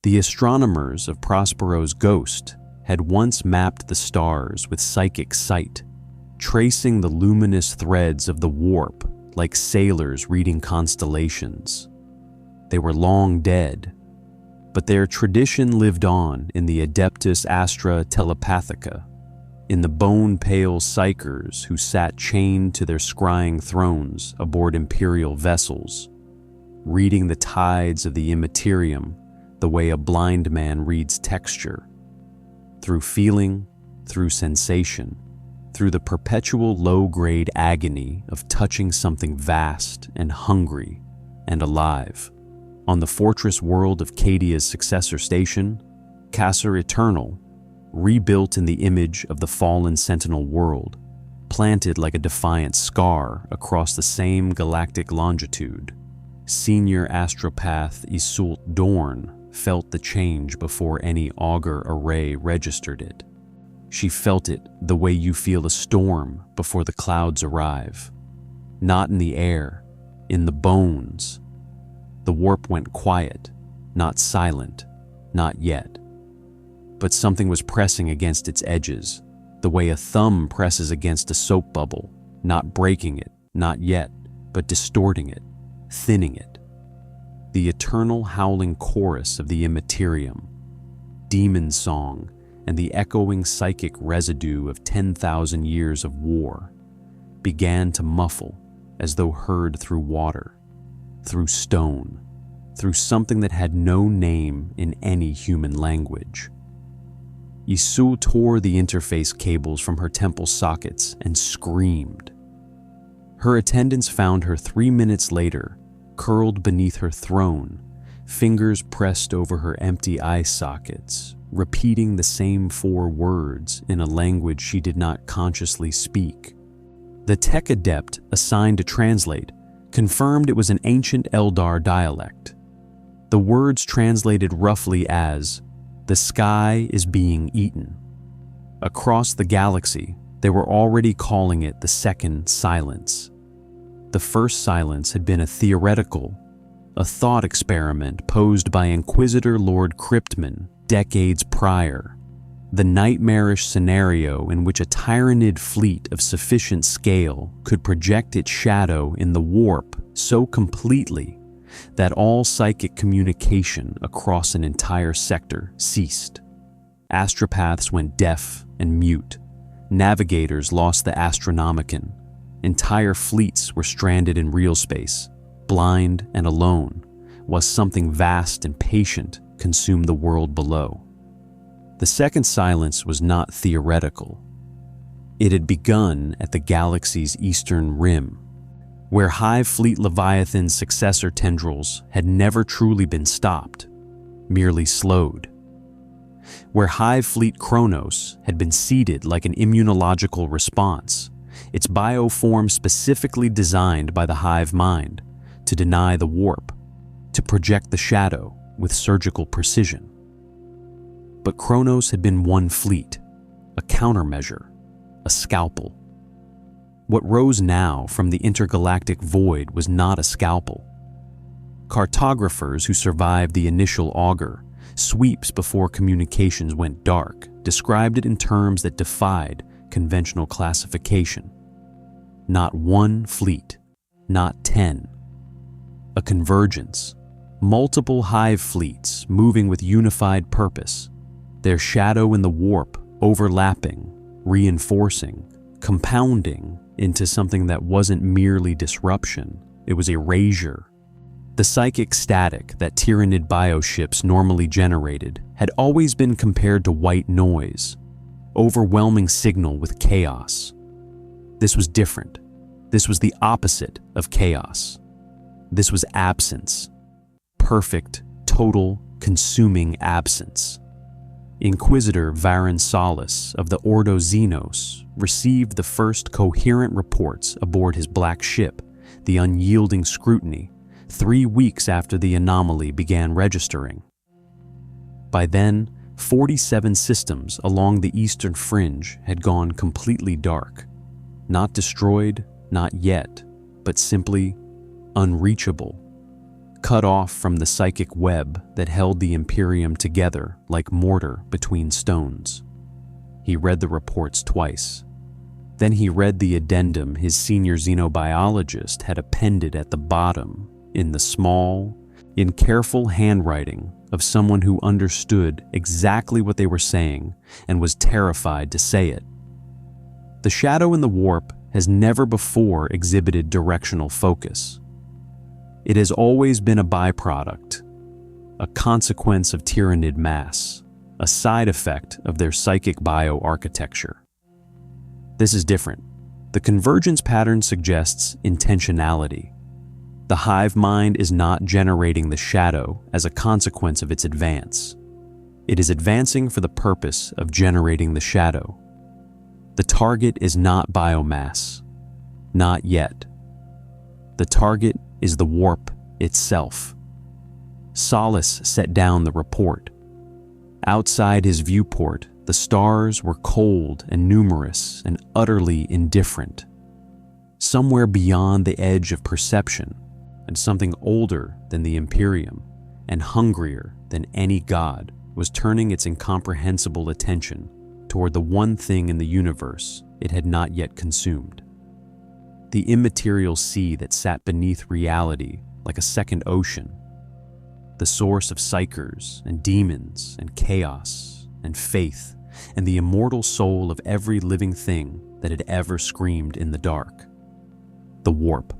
The astronomers of Prospero's Ghost had once mapped the stars with psychic sight, tracing the luminous threads of the warp like sailors reading constellations. They were long dead, but their tradition lived on in the Adeptus Astra Telepathica, in the bone-pale psychers who sat chained to their scrying thrones aboard Imperial vessels, reading the tides of the Imperium the way a blind man reads texture, through feeling, through sensation, through the perpetual low-grade agony of touching something vast and hungry and alive. On the fortress world of Cadia's successor station, Kasser Eternal, rebuilt in the image of the fallen Sentinel world, planted like a defiant scar across the same galactic longitude, senior astropath Iseult Dorn felt the change before any augur array registered it. She felt it the way you feel a storm before the clouds arrive. Not in the air, in the bones. The warp went quiet, not silent, not yet. But something was pressing against its edges, the way a thumb presses against a soap bubble, not breaking it, not yet, but distorting it, thinning it. The eternal howling chorus of the Imperium, demon song, and the echoing psychic residue of 10,000 years of war began to muffle as though heard through water, through stone, through something that had no name in any human language. Iseult tore the interface cables from her temple sockets and screamed. Her attendants found her 3 minutes later, curled beneath her throne, fingers pressed over her empty eye sockets, repeating the same 4 words in a language she did not consciously speak. The tech adept assigned to translate confirmed it was an ancient Eldar dialect. The words translated roughly as, "The sky is being eaten." Across the galaxy, they were already calling it the second silence. The first silence had been a theoretical, a thought experiment posed by Inquisitor Lord Cryptman decades prior, the nightmarish scenario in which a Tyranid fleet of sufficient scale could project its shadow in the warp so completely that all psychic communication across an entire sector ceased. Astropaths went deaf and mute. Navigators lost the Astronomicon. Entire fleets were stranded in real space, blind and alone, while something vast and patient consumed the world below. The second silence was not theoretical. It had begun at the galaxy's eastern rim, where Hive Fleet Leviathan's successor tendrils had never truly been stopped, merely slowed. Where Hive Fleet Kronos had been seeded like an immunological response, its bioform specifically designed by the Hive mind to deny the warp, to project the shadow with surgical precision. But Kronos had been one fleet, a countermeasure, a scalpel. What rose now from the intergalactic void was not a scalpel. Cartographers who survived the initial augur, sweeps before communications went dark, described it in terms that defied conventional classification. Not one fleet, not 10. A convergence, multiple hive fleets moving with unified purpose, their shadow in the warp overlapping, reinforcing, compounding into something that wasn't merely disruption, it was erasure. The psychic static that Tyranid bioships normally generated had always been compared to white noise, overwhelming signal with chaos. This was different. This was the opposite of chaos. This was absence. Perfect, total, consuming absence. Inquisitor Varen Solis of the Ordo Xenos received the first coherent reports aboard his black ship, the Unyielding Scrutiny, 3 weeks after the anomaly began registering. By then, 47 systems along the eastern fringe had gone completely dark. Not destroyed, not yet, but simply unreachable. cut off from the psychic web that held the Imperium together like mortar between stones. He read the reports twice. Then he read the addendum his senior xenobiologist had appended at the bottom in careful handwriting of someone who understood exactly what they were saying and was terrified to say it. The shadow in the warp has never before exhibited directional focus. It has always been a byproduct, a consequence of Tyranid mass, a side effect of their psychic bioarchitecture. This is different. The convergence pattern suggests intentionality. The hive mind is not generating the shadow as a consequence of its advance. It is advancing for the purpose of generating the shadow. The target is not biomass. Not yet. The target is the warp itself. Solace set down the report. Outside his viewport, the stars were cold and numerous and utterly indifferent. Somewhere beyond the edge of perception, and something older than the Imperium and hungrier than any god was turning its incomprehensible attention toward the one thing in the universe it had not yet consumed. The immaterial sea that sat beneath reality like a second ocean, the source of psychers and demons and chaos and faith and the immortal soul of every living thing that had ever screamed in the dark. The warp.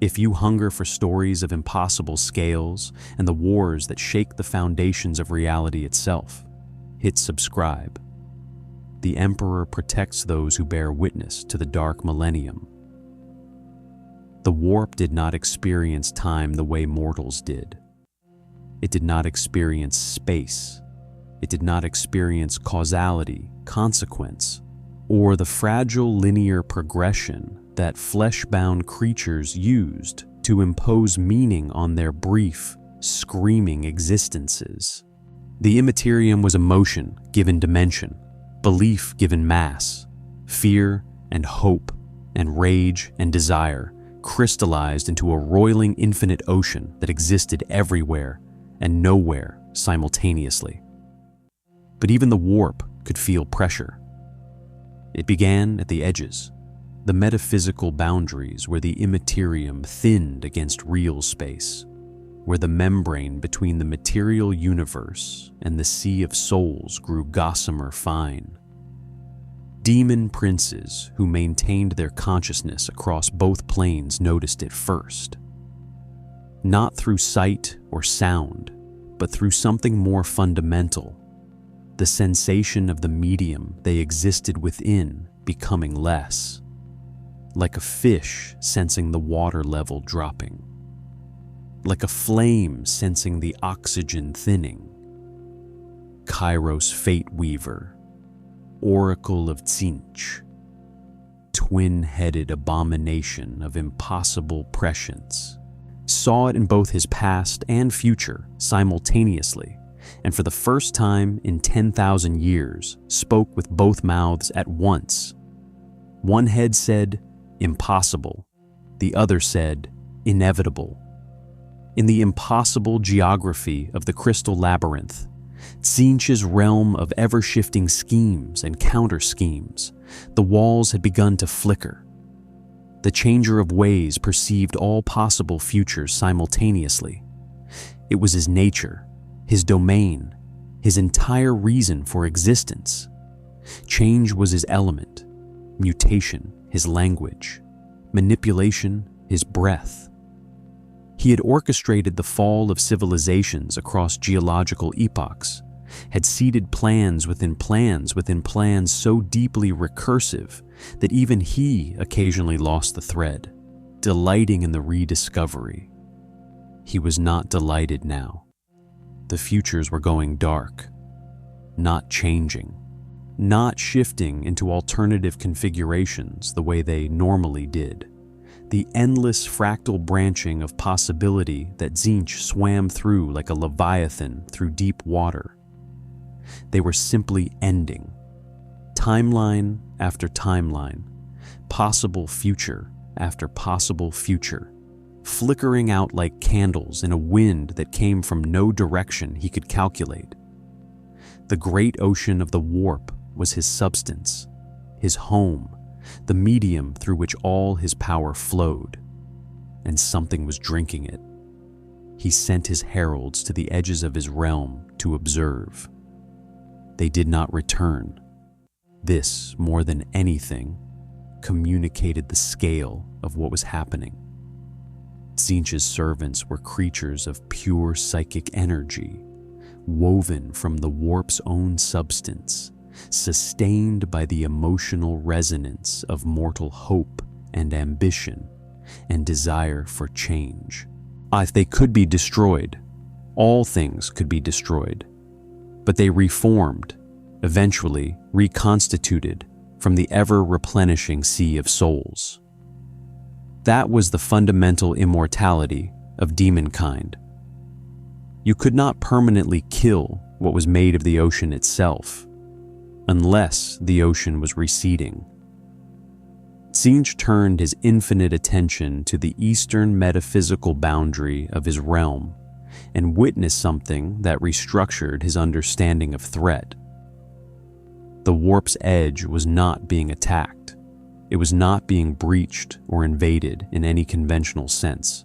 If you hunger for stories of impossible scales and the wars that shake the foundations of reality itself, hit subscribe. The Emperor protects those who bear witness to the dark millennium. The warp did not experience time the way mortals did. It did not experience space. It did not experience causality, consequence, or the fragile linear progression that flesh-bound creatures used to impose meaning on their brief, screaming existences. The immaterium was emotion given dimension, belief given mass, fear and hope and rage and desire crystallized into a roiling infinite ocean that existed everywhere and nowhere simultaneously. But even the warp could feel pressure. It began at the edges, the metaphysical boundaries where the immaterium thinned against real space, where the membrane between the material universe and the sea of souls grew gossamer fine. Demon princes who maintained their consciousness across both planes noticed it first. Not through sight or sound, but through something more fundamental, the sensation of the medium they existed within becoming less. Like a fish sensing the water level dropping. Like a flame sensing the oxygen thinning. Kairos Fate Weaver, Oracle of Tzinch, twin-headed abomination of impossible prescience, saw it in both his past and future simultaneously, and for the first time in 10,000 years spoke with both mouths at once. One head said, impossible. The other said, inevitable. In the impossible geography of the crystal labyrinth, Tzinch's realm of ever-shifting schemes and counter-schemes, the walls had begun to flicker. The changer of ways perceived all possible futures simultaneously. It was his nature, his domain, his entire reason for existence. Change was his element, mutation his language, manipulation his breath. He had orchestrated the fall of civilizations across geological epochs, had seeded plans within plans within plans so deeply recursive that even he occasionally lost the thread, delighting in the rediscovery. He was not delighted now. The futures were going dark, not changing, not shifting into alternative configurations the way they normally did. The endless fractal branching of possibility that Tzinch swam through like a leviathan through deep water. They were simply ending. Timeline after timeline, possible future after possible future, flickering out like candles in a wind that came from no direction he could calculate. The great ocean of the warp was his substance, his home, the medium through which all his power flowed, and something was drinking it. He sent his heralds to the edges of his realm to observe. They did not return. This, more than anything, communicated the scale of what was happening. Tzeentch's servants were creatures of pure psychic energy, woven from the warp's own substance, sustained by the emotional resonance of mortal hope and ambition and desire for change. If they could be destroyed, all things could be destroyed, but they reformed, eventually reconstituted from the ever-replenishing sea of souls. That was the fundamental immortality of demonkind. You could not permanently kill what was made of the ocean itself, unless the ocean was receding. Tzeentch turned his infinite attention to the eastern metaphysical boundary of his realm and witnessed something that restructured his understanding of threat. The warp's edge was not being attacked. It was not being breached or invaded in any conventional sense.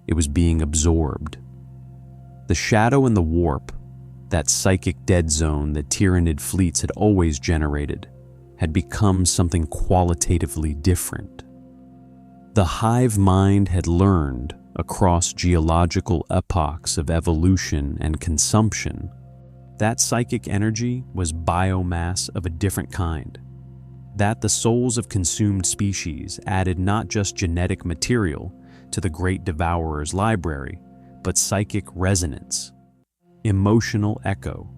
It was being absorbed. The shadow in the warp, that psychic dead zone that Tyranid fleets had always generated, had become something qualitatively different. The hive mind had learned, across geological epochs of evolution and consumption, that psychic energy was biomass of a different kind, that the souls of consumed species added not just genetic material to the Great Devourer's library, but psychic resonance, emotional echo,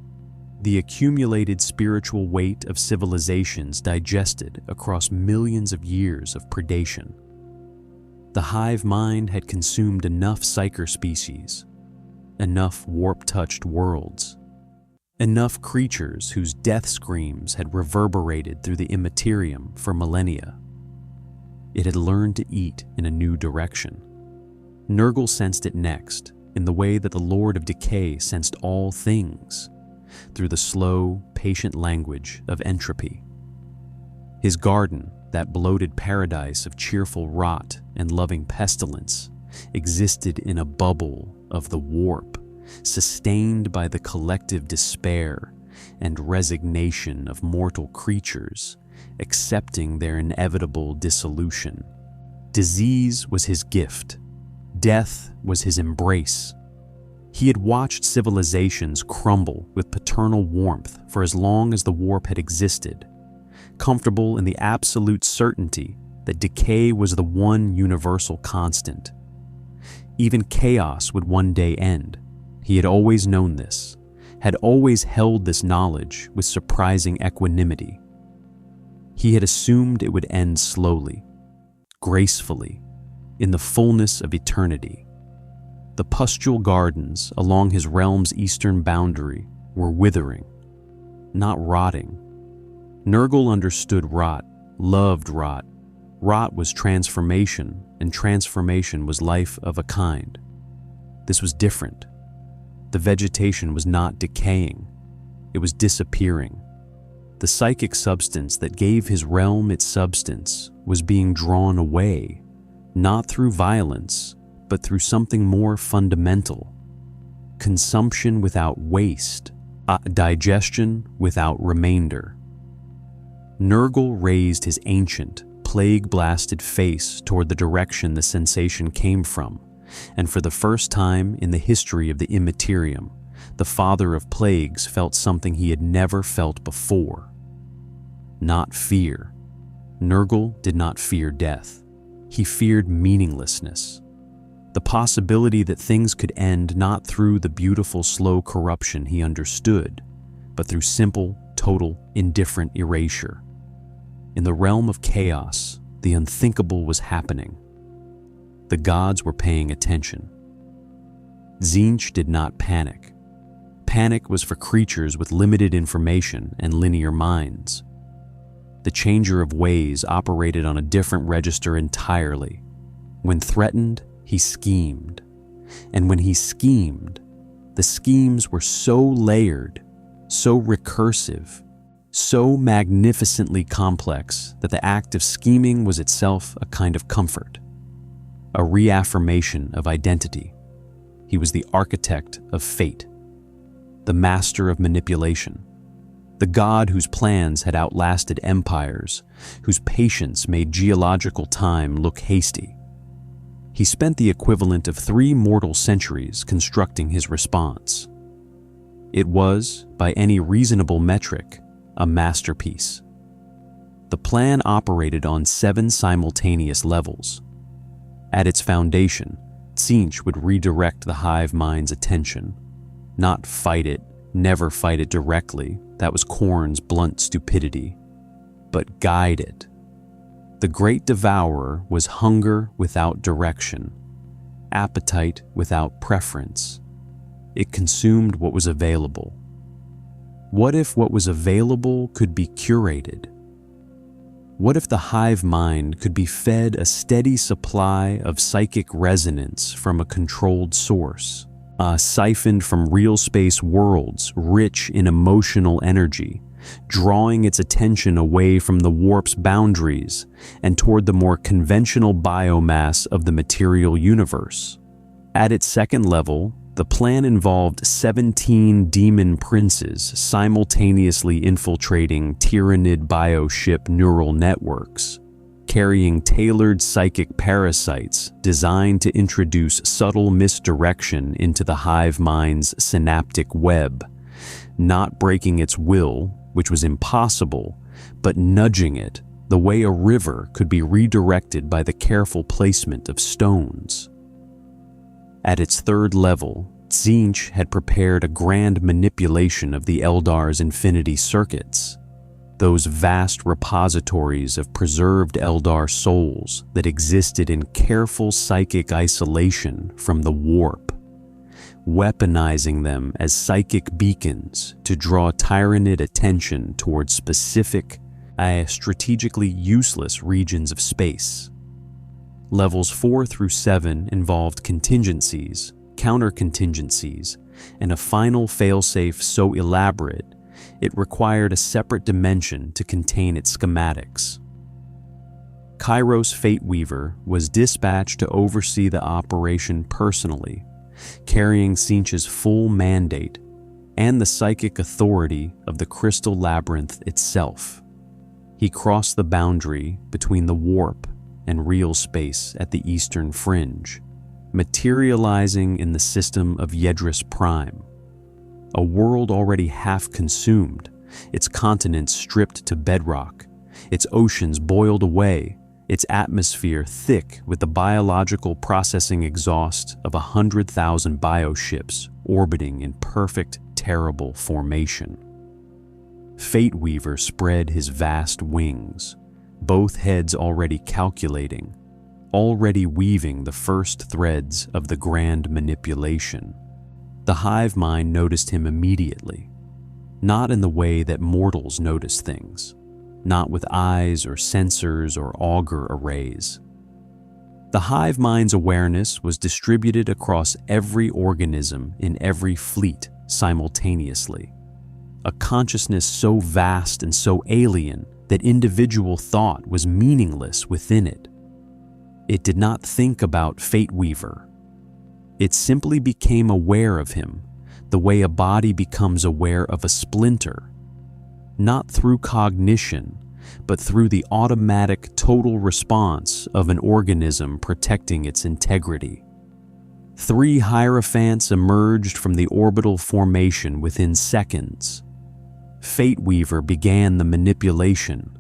the accumulated spiritual weight of civilizations digested across millions of years of predation. The hive mind had consumed enough psyker species, enough warp-touched worlds, enough creatures whose death screams had reverberated through the Imperium for millennia. It had learned to eat in a new direction. Nurgle sensed it next, in the way that the Lord of Decay sensed all things, through the slow, patient language of entropy. His garden, that bloated paradise of cheerful rot and loving pestilence, existed in a bubble of the warp, sustained by the collective despair and resignation of mortal creatures, accepting their inevitable dissolution. Disease was his gift. Death was his embrace. He had watched civilizations crumble with paternal warmth for as long as the warp had existed, comfortable in the absolute certainty that decay was the one universal constant. Even chaos would one day end. He had always known this, had always held this knowledge with surprising equanimity. He had assumed it would end slowly, gracefully, in the fullness of eternity. The pustule gardens along his realm's eastern boundary were withering, not rotting. Nurgle understood rot, loved rot. Rot was transformation, and transformation was life of a kind. This was different. The vegetation was not decaying. It was disappearing. The psychic substance that gave his realm its substance was being drawn away, not through violence, but through something more fundamental. Consumption without waste, digestion without remainder. Nurgle raised his ancient, plague-blasted face toward the direction the sensation came from, and for the first time in the history of the Imperium, the father of plagues felt something he had never felt before. Not fear. Nurgle did not fear death. He feared meaninglessness. The possibility that things could end not through the beautiful, slow corruption he understood, but through simple, total, indifferent erasure. In the realm of chaos, the unthinkable was happening. The gods were paying attention. Tzeentch did not panic. Panic was for creatures with limited information and linear minds. The Changer of Ways operated on a different register entirely. When threatened, he schemed. And when he schemed, the schemes were so layered, so recursive, so magnificently complex that the act of scheming was itself a kind of comfort, a reaffirmation of identity. He was the architect of fate, the master of manipulation, the god whose plans had outlasted empires, whose patience made geological time look hasty. He spent the equivalent of 3 mortal centuries constructing his response. It was, by any reasonable metric, a masterpiece. The plan operated on 7 simultaneous levels. At its foundation, Tzeentch would redirect the hive mind's attention. Not fight it, never fight it directly, that was Khorne's blunt stupidity, but guide it. The Great Devourer was hunger without direction, appetite without preference. It consumed what was available. What if what was available could be curated? What if the hive mind could be fed a steady supply of psychic resonance from a controlled source, siphoned from real space worlds rich in emotional energy, drawing its attention away from the warp's boundaries and toward the more conventional biomass of the material universe? At its second level, the plan involved 17 demon princes simultaneously infiltrating Tyranid bioship neural networks, carrying tailored psychic parasites designed to introduce subtle misdirection into the hive mind's synaptic web, not breaking its will, which was impossible, but nudging it the way a river could be redirected by the careful placement of stones. At its third level, Tzeentch had prepared a grand manipulation of the Eldar's infinity circuits, those vast repositories of preserved Eldar souls that existed in careful psychic isolation from the warp, weaponizing them as psychic beacons to draw Tyranid attention towards specific, strategically useless regions of space. Levels 4 through 7 involved contingencies, counter-contingencies, and a final failsafe so elaborate it required a separate dimension to contain its schematics. Kairos Fateweaver was dispatched to oversee the operation personally, carrying Tzeentch's full mandate and the psychic authority of the Crystal Labyrinth itself. He crossed the boundary between the warp and real space at the eastern fringe, materializing in the system of Yedris Prime, a world already half consumed, its continents stripped to bedrock, its oceans boiled away, its atmosphere thick with the biological processing exhaust of 100,000 bioships orbiting in perfect, terrible formation. Fateweaver spread his vast wings, both heads already calculating, already weaving the first threads of the grand manipulation. The hive mind noticed him immediately, not in the way that mortals notice things, not with eyes or sensors or auger arrays. The hive mind's awareness was distributed across every organism in every fleet simultaneously, a consciousness so vast and so alien that individual thought was meaningless within it. It did not think about Fateweaver. It simply became aware of him, the way a body becomes aware of a splinter, not through cognition, but through the automatic total response of an organism protecting its integrity. 3 hierophants emerged from the orbital formation within seconds. Fateweaver began the manipulation.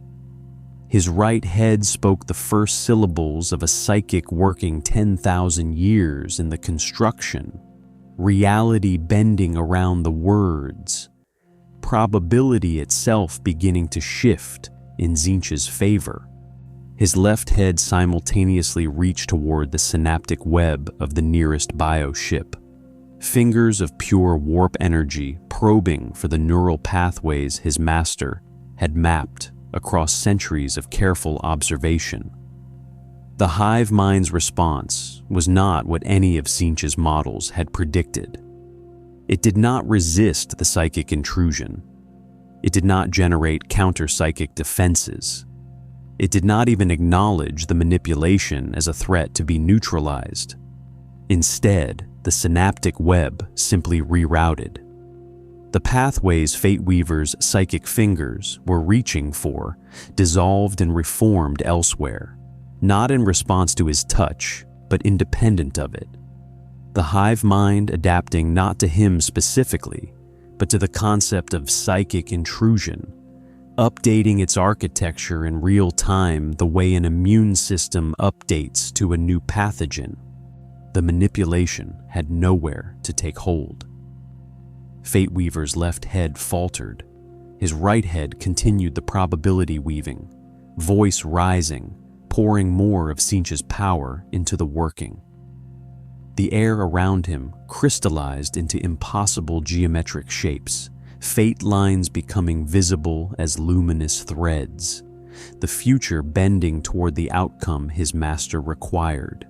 His right head spoke the first syllables of a psychic working 10,000 years in the construction, reality bending around the words, probability itself beginning to shift in Tzeentch's favor. His left head simultaneously reached toward the synaptic web of the nearest bioship, fingers of pure warp energy probing for the neural pathways his master had mapped across centuries of careful observation. The hive mind's response was not what any of Tzeentch's models had predicted. It did not resist the psychic intrusion. It did not generate counter-psychic defenses. It did not even acknowledge the manipulation as a threat to be neutralized. Instead, the synaptic web simply rerouted. The pathways Fate Weaver's psychic fingers were reaching for dissolved and reformed elsewhere, not in response to his touch, but independent of it. The hive mind adapting not to him specifically, but to the concept of psychic intrusion, updating its architecture in real time the way an immune system updates to a new pathogen. The manipulation had nowhere to take hold. Fate Weaver's left head faltered. His right head continued the probability weaving, voice rising, pouring more of Tzeentch's power into the working. The air around him crystallized into impossible geometric shapes, fate lines becoming visible as luminous threads, the future bending toward the outcome his master required.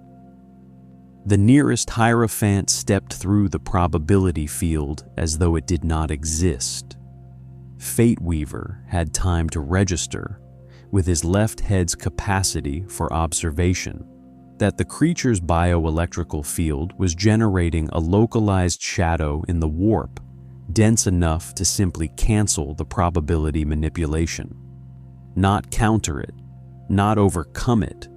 The nearest Hierophant stepped through the probability field as though it did not exist. Fate Weaver had time to register, with his left head's capacity for observation, that the creature's bioelectrical field was generating a localized shadow in the warp, dense enough to simply cancel the probability manipulation. Not counter it, not overcome it,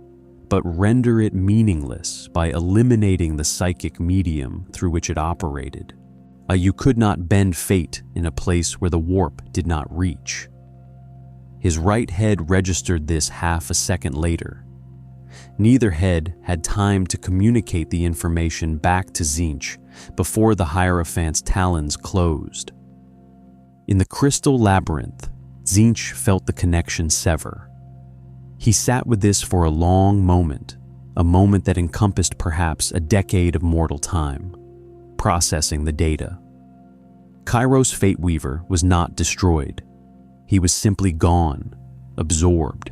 but render it meaningless by eliminating the psychic medium through which it operated. You could not bend fate in a place where the warp did not reach. His right head registered this half a second later. Neither head had time to communicate the information back to Tzeentch before the Hierophant's talons closed. In the crystal labyrinth, Tzeentch felt the connection sever. He sat with this for a long moment, a moment that encompassed perhaps a decade of mortal time, processing the data. Kairos Fate Weaver was not destroyed. He was simply gone, absorbed,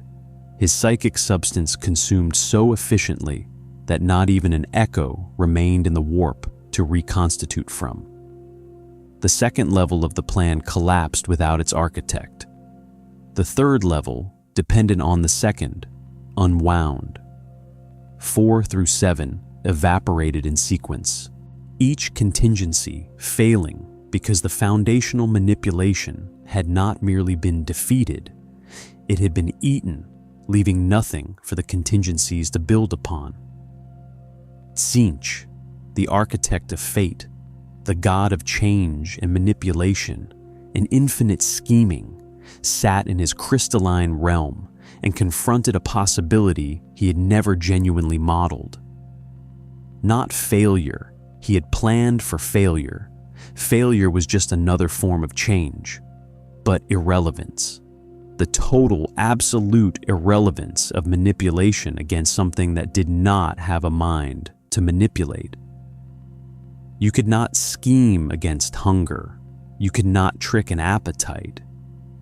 his psychic substance consumed so efficiently that not even an echo remained in the warp to reconstitute from. The second level of the plan collapsed without its architect. The third level, dependent on the second, unwound. 4 through 7 evaporated in sequence, each contingency failing because the foundational manipulation had not merely been defeated, it had been eaten, leaving nothing for the contingencies to build upon. Tzeentch, the architect of fate, the god of change and manipulation and infinite scheming, sat in his crystalline realm and confronted a possibility he had never genuinely modeled. Not failure, he had planned for failure. Failure was just another form of change, but irrelevance. The total, absolute irrelevance of manipulation against something that did not have a mind to manipulate. You could not scheme against hunger. You could not trick an appetite.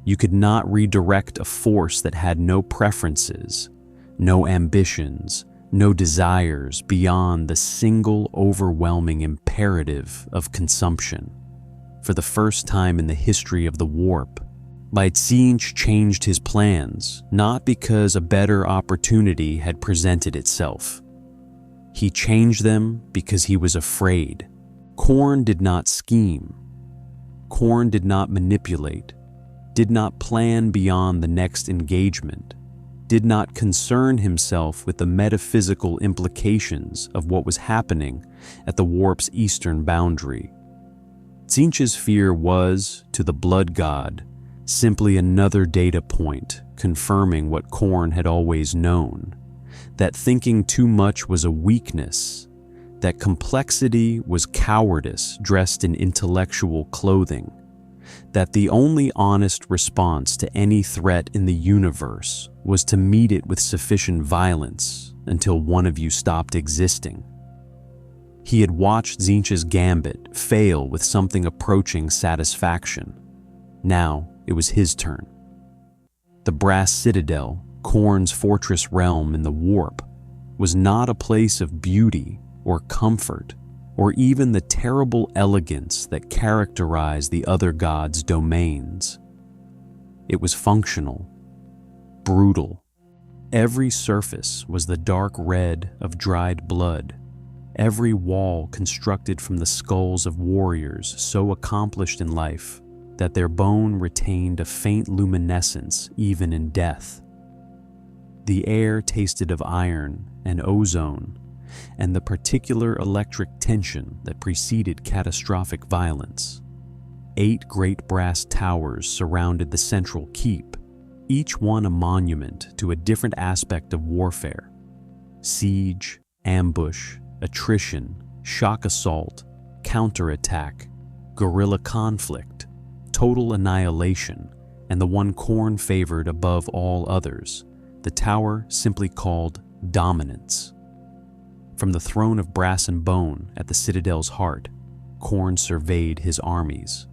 You could not redirect a force that had no preferences, no ambitions, no desires beyond the single overwhelming imperative of consumption. For the first time in the history of the warp, Tzeentch changed his plans, not because a better opportunity had presented itself. He changed them because he was afraid. Khorne did not scheme. Khorne did not manipulate, did not plan beyond the next engagement, did not concern himself with the metaphysical implications of what was happening at the warp's eastern boundary. Tzeentch's fear was, to the blood god, simply another data point confirming what Khorne had always known, that thinking too much was a weakness, that complexity was cowardice dressed in intellectual clothing, that the only honest response to any threat in the universe was to meet it with sufficient violence until one of you stopped existing. He had watched Tzeentch's gambit fail with something approaching satisfaction. Now it was his turn. The Brass Citadel, Khorne's fortress realm in the warp, was not a place of beauty or comfort, or even the terrible elegance that characterized the other gods' domains. It was functional, brutal. Every surface was the dark red of dried blood, every wall constructed from the skulls of warriors so accomplished in life that their bone retained a faint luminescence even in death. The air tasted of iron and ozone, and the particular electric tension that preceded catastrophic violence. 8 great brass towers surrounded the central keep, each one a monument to a different aspect of warfare: siege, ambush, attrition, shock assault, counterattack, guerrilla conflict, total annihilation, and the one Khorne favored above all others, the tower simply called Dominance. From the throne of brass and bone at the citadel's heart, Khorne surveyed his armies.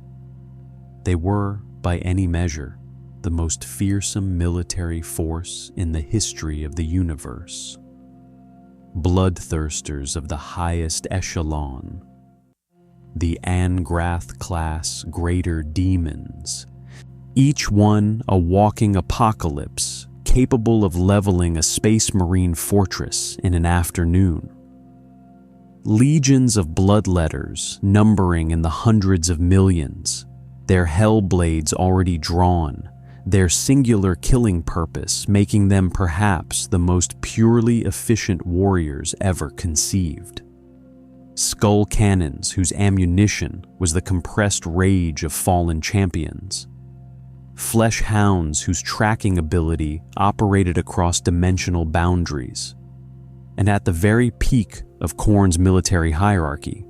They were, by any measure, the most fearsome military force in the history of the universe. Bloodthirsters of the highest echelon. The Angrath-class greater demons, each one a walking apocalypse capable of leveling a space marine fortress in an afternoon. Legions of bloodletters numbering in the hundreds of millions, their hell blades already drawn, their singular killing purpose making them perhaps the most purely efficient warriors ever conceived. Skull cannons whose ammunition was the compressed rage of fallen champions. Flesh hounds whose tracking ability operated across dimensional boundaries. And at the very peak of Khorne's military hierarchy,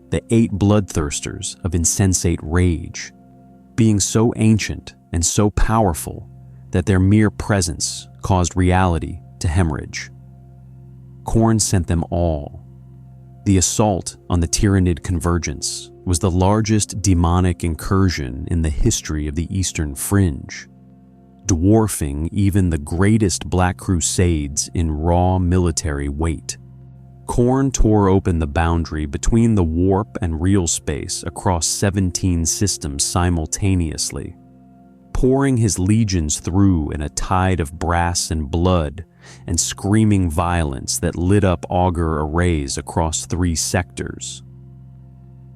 the 8 bloodthirsters of insensate rage, being so ancient and so powerful that their mere presence caused reality to hemorrhage. Khorne sent them all. The assault on the Tyranid convergence was the largest demonic incursion in the history of the Eastern Fringe, dwarfing even the greatest Black Crusades in raw military weight. Khorne tore open the boundary between the warp and real space across 17 systems simultaneously, pouring his legions through in a tide of brass and blood and screaming violence that lit up augur arrays across 3 sectors.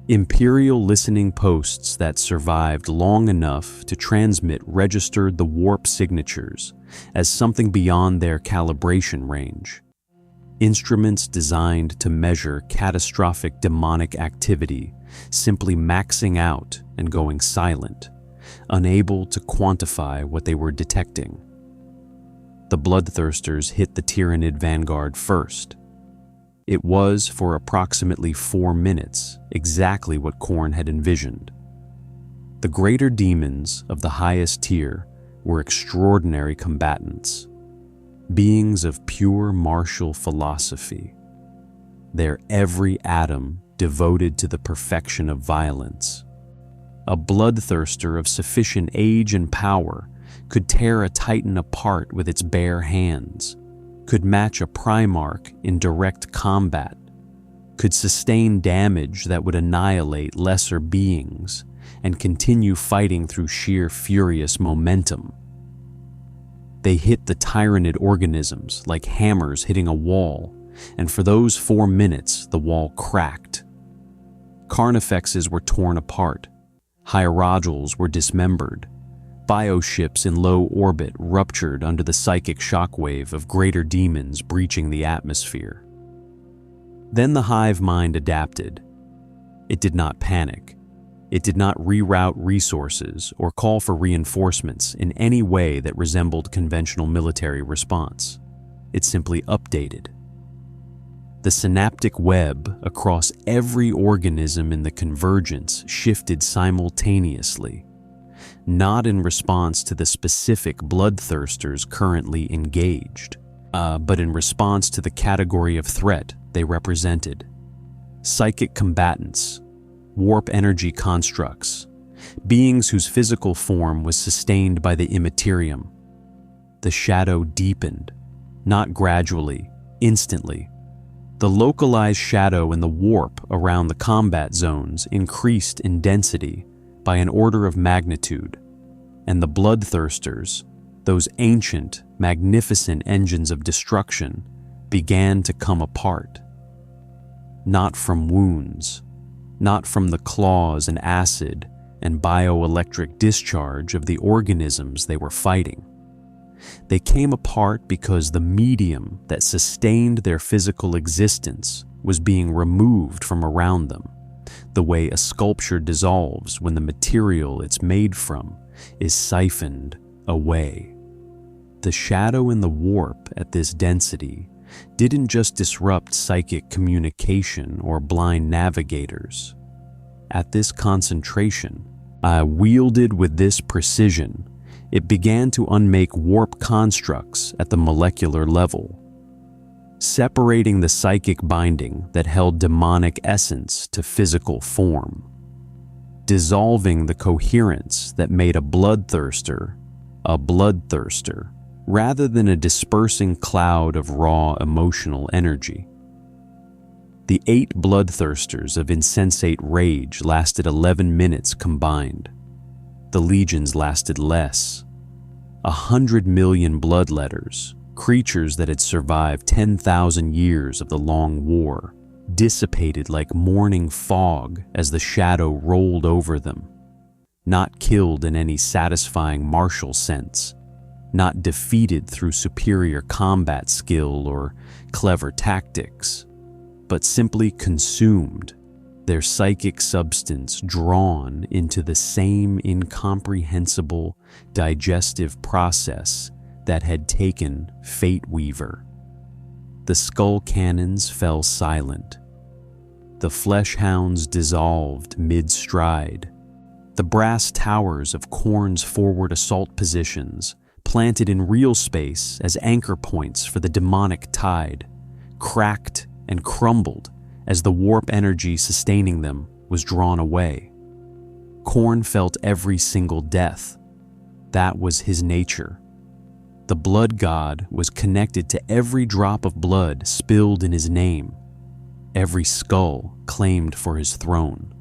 Imperial listening posts that survived long enough to transmit registered the warp signatures as something beyond their calibration range. Instruments designed to measure catastrophic demonic activity simply maxing out and going silent, unable to quantify what they were detecting. The bloodthirsters hit the Tyranid vanguard first. It was, for approximately 4 minutes, exactly what Khorne had envisioned. The greater demons of the highest tier were extraordinary combatants, beings of pure martial philosophy, their every atom devoted to the perfection of violence. A bloodthirster of sufficient age and power could tear a titan apart with its bare hands, could match a Primarch in direct combat, could sustain damage that would annihilate lesser beings, and continue fighting through sheer furious momentum. They hit the Tyranid organisms like hammers hitting a wall, and for those 4 minutes the wall cracked. Carnifexes were torn apart, hierodules were dismembered, bioships in low orbit ruptured under the psychic shockwave of greater demons breaching the atmosphere. Then the hive mind adapted. It did not panic. It did not reroute resources or call for reinforcements in any way that resembled conventional military response. It simply updated. The synaptic web across every organism in the convergence shifted simultaneously, not in response to the specific bloodthirsters currently engaged, but in response to the category of threat they represented. Psychic combatants, warp energy constructs, beings whose physical form was sustained by the Imperium. The shadow deepened, not gradually, Instantly, the localized shadow in the warp around the combat zones increased in density by an order of magnitude, and the bloodthirsters, those ancient, magnificent engines of destruction, began to come apart. Not from wounds, not from the claws and acid and bioelectric discharge of the organisms they were fighting. They came apart because the medium that sustained their physical existence was being removed from around them, the way a sculpture dissolves when the material it's made from is siphoned away. The shadow in the warp at this density didn't just disrupt psychic communication or blind navigators. At this concentration, wielded with this precision, it began to unmake warp constructs at the molecular level, separating the psychic binding that held demonic essence to physical form, dissolving the coherence that made a bloodthirster, rather than a dispersing cloud of raw emotional energy. The 8 bloodthirsters of insensate rage lasted 11 minutes combined. The legions lasted less. 100 million bloodletters, creatures that had survived 10,000 years of the long war, dissipated like morning fog as the shadow rolled over them, not killed in any satisfying martial sense, not defeated through superior combat skill or clever tactics, but simply consumed, their psychic substance drawn into the same incomprehensible digestive process that had taken Fate Weaver. The skull cannons fell silent. The flesh hounds dissolved mid-stride. The brass towers of Khorne's forward assault positions, planted in real space as anchor points for the demonic tide, cracked and crumbled as the warp energy sustaining them was drawn away. Khorne felt every single death. That was his nature. The blood god was connected to every drop of blood spilled in his name, every skull claimed for his throne,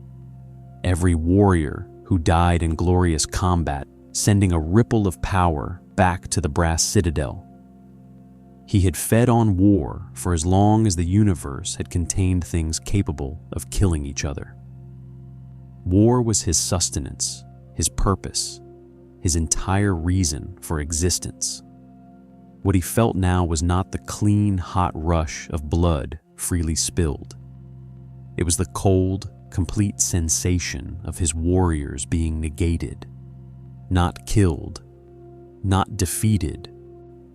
every warrior who died in glorious combat, sending a ripple of power back to the brass citadel. He had fed on war for as long as the universe had contained things capable of killing each other. War was his sustenance, his purpose, his entire reason for existence. What he felt now was not the clean, hot rush of blood freely spilled. It was the cold, complete sensation of his warriors being negated, not killed, not defeated,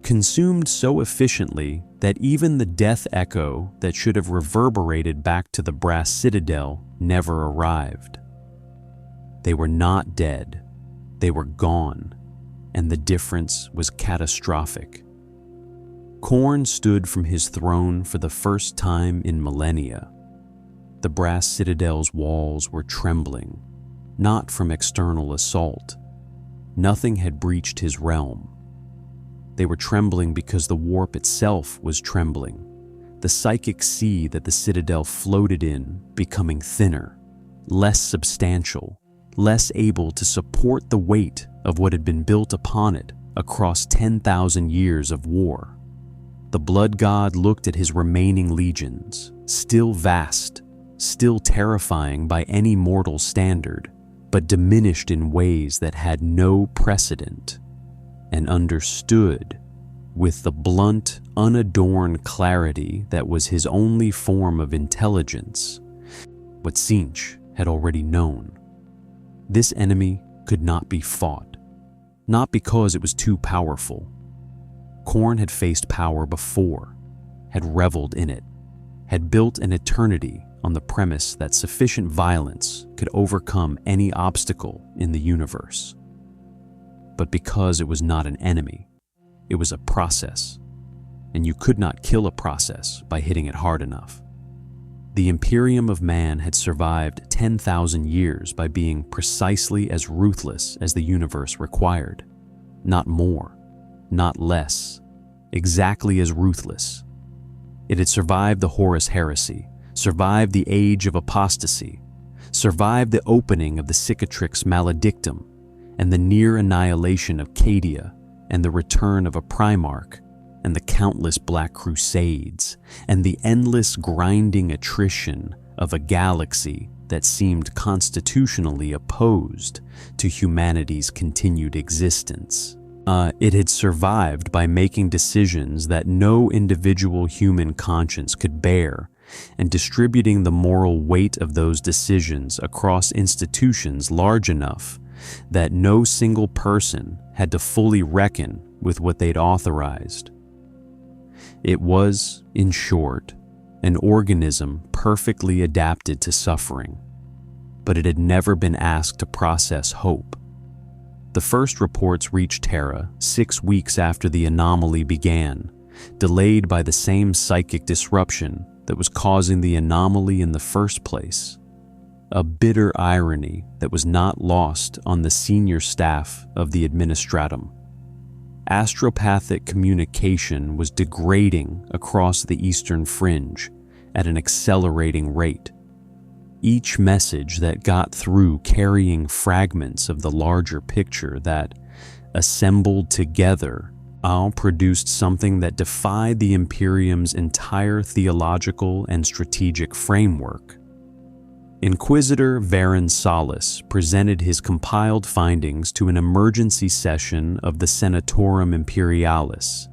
consumed so efficiently that even the death echo that should have reverberated back to the brass citadel never arrived. They were not dead, they were gone, and the difference was catastrophic. Khorne stood from his throne for the first time in millennia. The brass citadel's walls were trembling, not from external assault. Nothing had breached his realm. They were trembling because the warp itself was trembling, the psychic sea that the citadel floated in becoming thinner, less substantial, less able to support the weight of what had been built upon it across 10,000 years of war. The blood god looked at his remaining legions, still vast, still terrifying by any mortal standard, but diminished in ways that had no precedent, and understood, with the blunt, unadorned clarity that was his only form of intelligence, what Tzeentch had already known. This enemy could not be fought, not because it was too powerful. Khorne had faced power before, had reveled in it, had built an eternity on the premise that sufficient violence could overcome any obstacle in the universe. But because it was not an enemy, it was a process, and you could not kill a process by hitting it hard enough. The Imperium of man had survived 10,000 years by being precisely as ruthless as the universe required. Not more, not less, exactly as ruthless. It had survived the Horus Heresy, survived the Age of Apostasy, survived the opening of the Cicatrix Maledictum, and the near annihilation of Cadia, and the return of a Primarch, and the countless Black Crusades, and the endless grinding attrition of a galaxy that seemed constitutionally opposed to humanity's continued existence. It had survived by making decisions that no individual human conscience could bear, and distributing the moral weight of those decisions across institutions large enough that no single person had to fully reckon with what they'd authorized. It was, in short, an organism perfectly adapted to suffering, but it had never been asked to process hope. The first reports reached Terra 6 weeks after the anomaly began, delayed by the same psychic disruption that was causing the anomaly in the first place. A bitter irony that was not lost on the senior staff of the Administratum. Astropathic communication was degrading across the eastern fringe at an accelerating rate. Each message that got through carrying fragments of the larger picture that, assembled together, all produced something that defied the Imperium's entire theological and strategic framework. Inquisitor Varen Salas presented his compiled findings to an emergency session of the Senatorum Imperialis,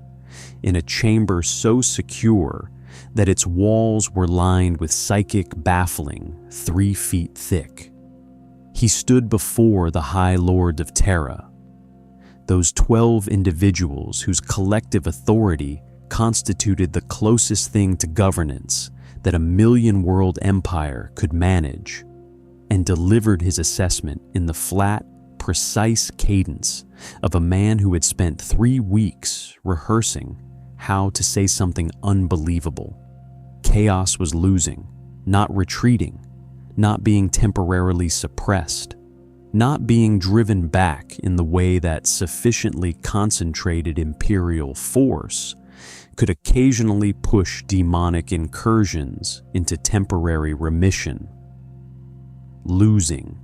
in a chamber so secure that its walls were lined with psychic baffling 3 feet thick. He stood before the High Lord of Terra, those 12 individuals whose collective authority constituted the closest thing to governance that a million-world empire could manage, and delivered his assessment in the flat, precise cadence of a man who had spent 3 weeks rehearsing how to say something unbelievable. Chaos was losing, not retreating, not being temporarily suppressed, not being driven back in the way that sufficiently concentrated imperial force could occasionally push demonic incursions into temporary remission. Losing.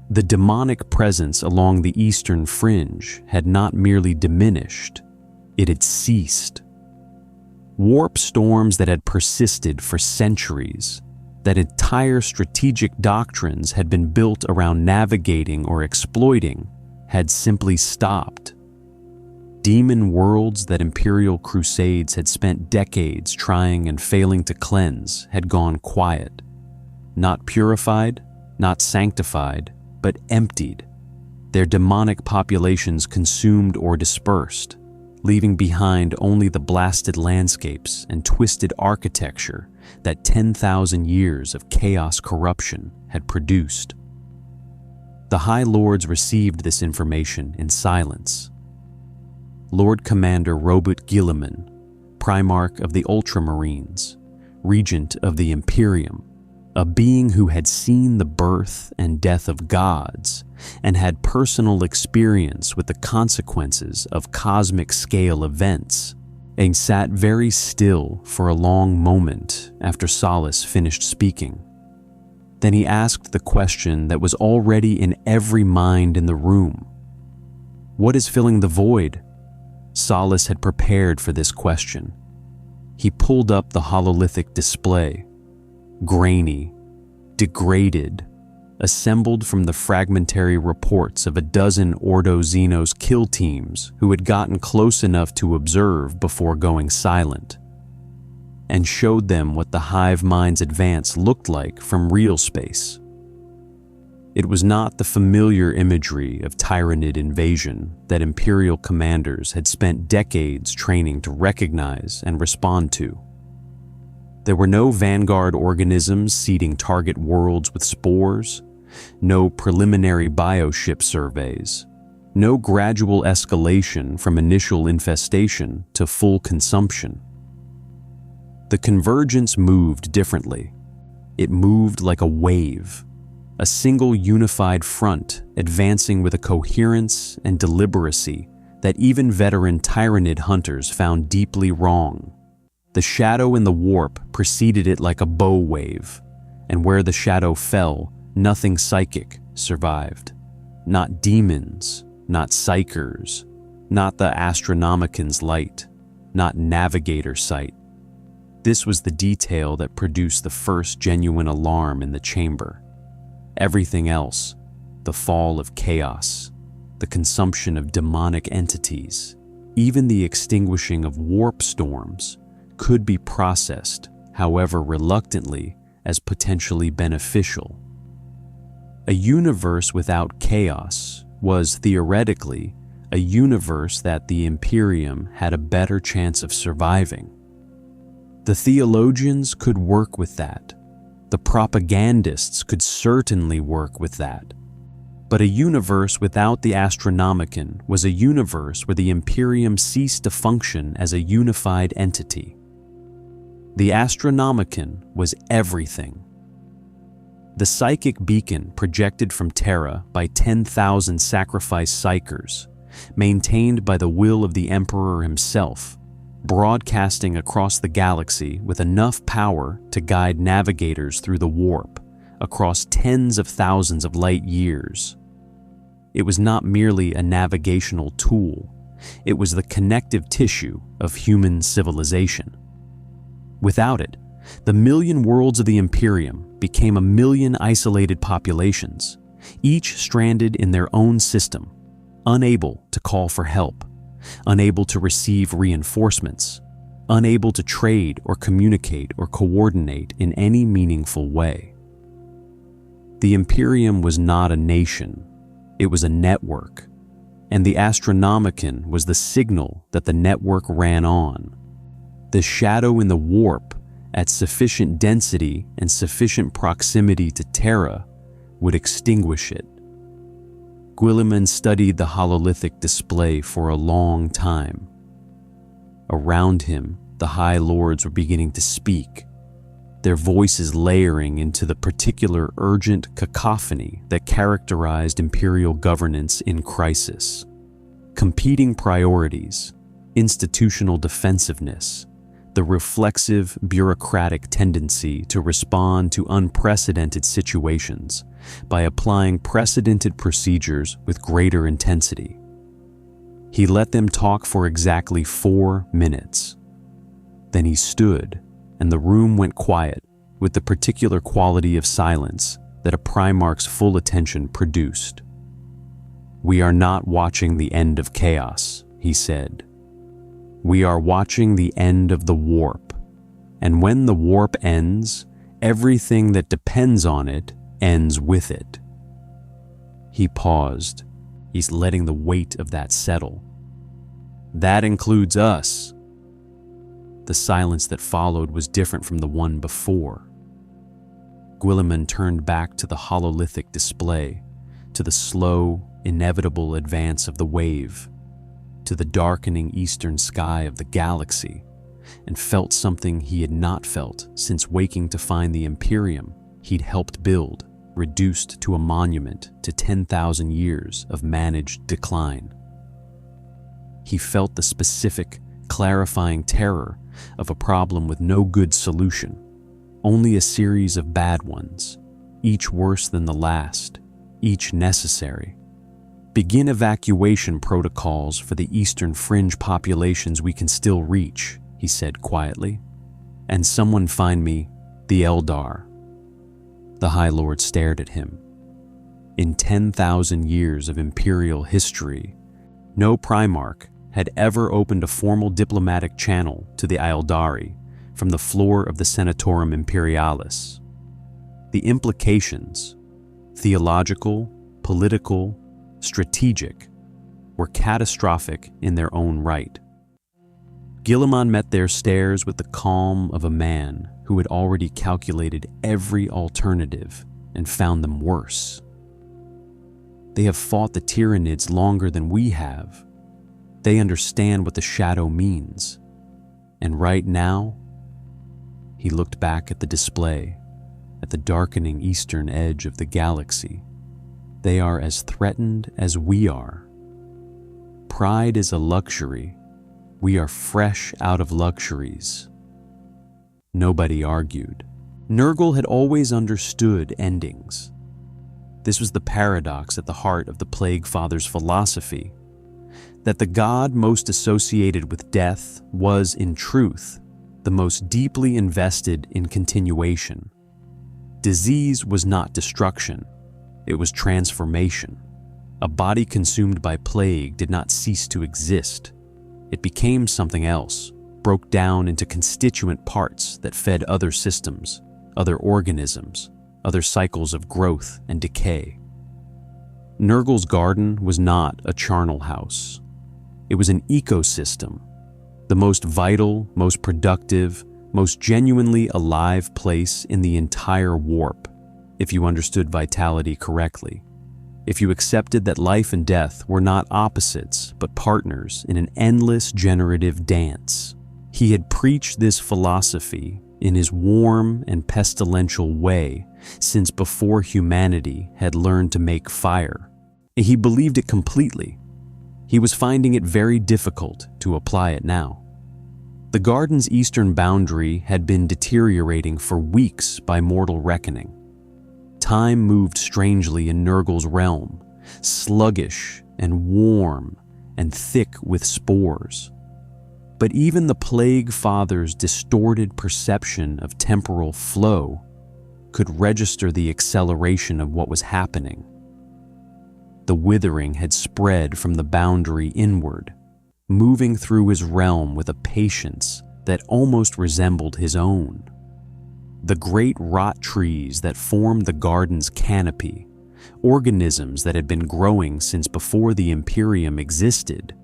The demonic presence along the eastern fringe had not merely diminished, it had ceased. Warp storms that had persisted for centuries, that entire strategic doctrines had been built around navigating or exploiting, had simply stopped. Demon worlds that Imperial crusades had spent decades trying and failing to cleanse had gone quiet. Not purified, not sanctified, but emptied. Their demonic populations consumed or dispersed, leaving behind only the blasted landscapes and twisted architecture that 10,000 years of chaos corruption had produced. The High Lords received this information in silence. Lord Commander Robert Guilliman, Primarch of the Ultramarines, Regent of the Imperium, a being who had seen the birth and death of gods and had personal experience with the consequences of cosmic-scale events, and sat very still for a long moment after Salas finished speaking. Then he asked the question that was already in every mind in the room. What is filling the void? Salas had prepared for this question. He pulled up the hololithic display, grainy, degraded, assembled from the fragmentary reports of a dozen Ordo Xenos kill teams who had gotten close enough to observe before going silent, and showed them what the hive mind's advance looked like from real space. It was not the familiar imagery of Tyranid invasion that Imperial commanders had spent decades training to recognize and respond to. There were no vanguard organisms seeding target worlds with spores, no preliminary bioship surveys, no gradual escalation from initial infestation to full consumption. The convergence moved differently. It moved like a wave, a single unified front advancing with a coherence and deliberacy that even veteran Tyranid hunters found deeply wrong. The shadow in the warp preceded it like a bow wave, and where the shadow fell, nothing psychic survived. Not demons, not psychers, not the Astronomican's light, not navigator sight. This was the detail that produced the first genuine alarm in the chamber. Everything else, the fall of chaos, the consumption of demonic entities, even the extinguishing of warp storms, could be processed, however reluctantly, as potentially beneficial. A universe without chaos was, theoretically, a universe that the Imperium had a better chance of surviving. The theologians could work with that. The propagandists could certainly work with that. But a universe without the Astronomican was a universe where the Imperium ceased to function as a unified entity. The Astronomican was everything. The psychic beacon projected from Terra by 10,000 sacrificed psychers, maintained by the will of the Emperor himself, broadcasting across the galaxy with enough power to guide navigators through the warp, across tens of thousands of light years. It was not merely a navigational tool, it was the connective tissue of human civilization. Without it, the million worlds of the Imperium became a million isolated populations, each stranded in their own system, unable to call for help, unable to receive reinforcements, unable to trade or communicate or coordinate in any meaningful way. The Imperium was not a nation, it was a network, and the Astronomican was the signal that the network ran on. The shadow in the warp, at sufficient density and sufficient proximity to Terra, would extinguish it. Guilliman studied the hololithic display for a long time. Around him, the High Lords were beginning to speak, their voices layering into the particular urgent cacophony that characterized imperial governance in crisis. Competing priorities, institutional defensiveness, the reflexive, bureaucratic tendency to respond to unprecedented situations by applying precedented procedures with greater intensity. He let them talk for exactly 4 minutes. Then he stood, and the room went quiet with the particular quality of silence that a Primarch's full attention produced. "We are not watching the end of chaos," he said. "We are watching the end of the warp, and when the warp ends, everything that depends on it ends with it." He paused. He's letting the weight of that settle. "That includes us." The silence that followed was different from the one before. Guilliman turned back to the hololithic display, to the slow, inevitable advance of the wave, to the darkening eastern sky of the galaxy, and felt something he had not felt since waking to find the Imperium he'd helped build reduced to a monument to 10,000 years of managed decline. He felt the specific, clarifying terror of a problem with no good solution, only a series of bad ones, each worse than the last, each necessary. "Begin evacuation protocols for the eastern fringe populations we can still reach," he said quietly. "And someone find me the Eldar." The High Lord stared at him. In 10,000 years of Imperial history, no Primarch had ever opened a formal diplomatic channel to the Eldari from the floor of the Senatorum Imperialis. The implications, theological, political, strategic, were catastrophic in their own right. Guilliman met their stares with the calm of a man who had already calculated every alternative and found them worse. "They have fought the Tyranids longer than we have. They understand what the shadow means. And right now," he looked back at the display, at the darkening eastern edge of the galaxy, "they are as threatened as we are. Pride is a luxury. We are fresh out of luxuries. Nobody argued. Nurgle had always understood endings. This was the paradox at the heart of the Plague Father's philosophy, that the god most associated with death was, in truth, the most deeply invested in continuation. Disease was not destruction, it was transformation. A body consumed by plague did not cease to exist. It became something else, broke down into constituent parts that fed other systems, other organisms, other cycles of growth and decay. Nurgle's garden was not a charnel house. It was an ecosystem, the most vital, most productive, most genuinely alive place in the entire warp, if you understood vitality correctly. If you accepted that life and death were not opposites, but partners in an endless generative dance. He had preached this philosophy in his warm and pestilential way since before humanity had learned to make fire. He believed it completely. He was finding it very difficult to apply it now. The garden's eastern boundary had been deteriorating for weeks by mortal reckoning. Time moved strangely in Nurgle's realm, sluggish and warm and thick with spores. But even the Plague Father's distorted perception of temporal flow could register the acceleration of what was happening. The withering had spread from the boundary inward, moving through his realm with a patience that almost resembled his own. The great rot trees that formed the garden's canopy, organisms that had been growing since before the Imperium existed,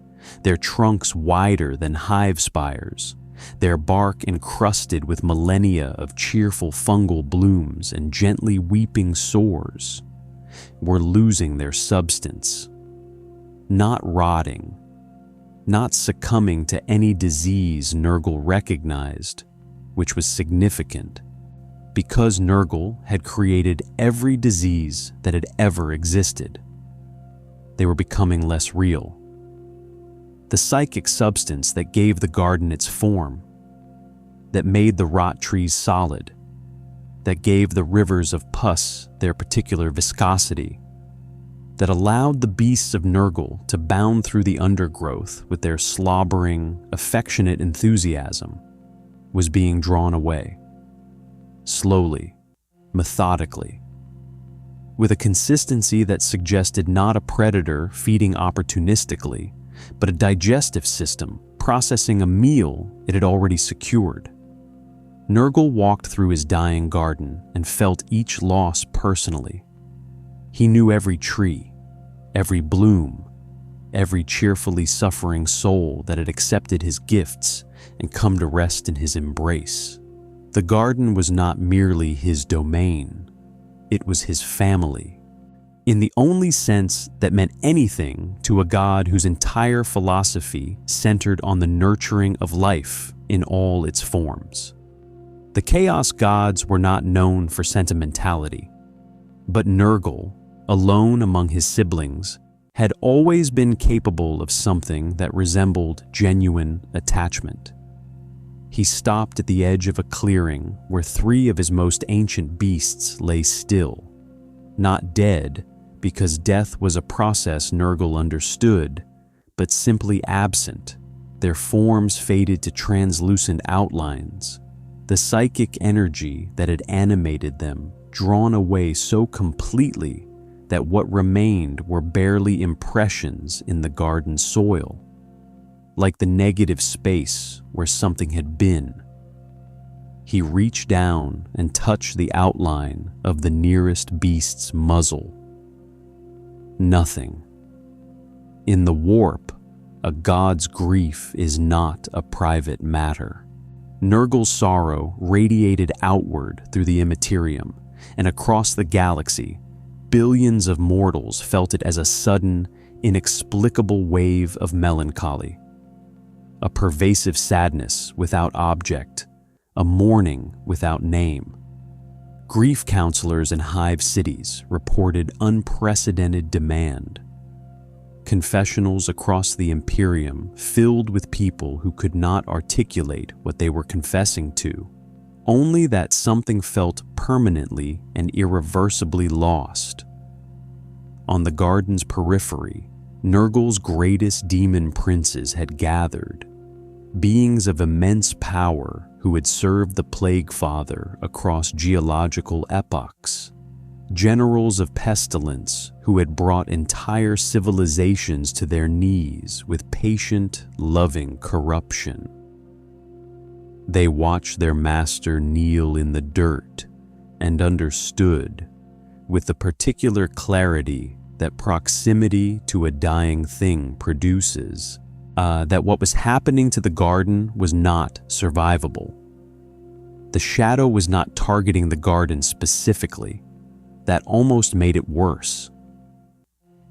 their trunks wider than hive spires, their bark encrusted with millennia of cheerful fungal blooms and gently weeping sores, were losing their substance, not rotting, not succumbing to any disease Nurgle recognized, which was significant, because Nurgle had created every disease that had ever existed. They were becoming less real. The psychic substance that gave the garden its form, that made the rot trees solid, that gave the rivers of pus their particular viscosity, that allowed the beasts of Nurgle to bound through the undergrowth with their slobbering, affectionate enthusiasm, was being drawn away. Slowly, methodically, with a consistency that suggested not a predator feeding opportunistically, but a digestive system processing a meal it had already secured. Nurgle walked through his dying garden and felt each loss personally. He knew every tree, every bloom, every cheerfully suffering soul that had accepted his gifts and come to rest in his embrace. The garden was not merely his domain, it was his family, in the only sense that meant anything to a god whose entire philosophy centered on the nurturing of life in all its forms. The Chaos gods were not known for sentimentality, but Nurgle, alone among his siblings, had always been capable of something that resembled genuine attachment. He stopped at the edge of a clearing where 3 of his most ancient beasts lay still, not dead because death was a process Nurgle understood, but simply absent, their forms faded to translucent outlines, the psychic energy that had animated them drawn away so completely that what remained were barely impressions in the garden soil, like the negative space where something had been. He reached down and touched the outline of the nearest beast's muzzle. Nothing. In the warp, a god's grief is not a private matter. Nurgle's sorrow radiated outward through the Imperium, and across the galaxy, billions of mortals felt it as a sudden, inexplicable wave of melancholy. A pervasive sadness without object, a mourning without name. Grief counselors in hive cities reported unprecedented demand. Confessionals across the Imperium filled with people who could not articulate what they were confessing to, only that something felt permanently and irreversibly lost. On the garden's periphery, Nurgle's greatest demon princes had gathered, beings of immense power who had served the Plague Father across geological epochs, generals of pestilence who had brought entire civilizations to their knees with patient, loving corruption. They watched their master kneel in the dirt and understood, with the particular clarity that proximity to a dying thing produces, that what was happening to the garden was not survivable. The shadow was not targeting the garden specifically. That almost made it worse.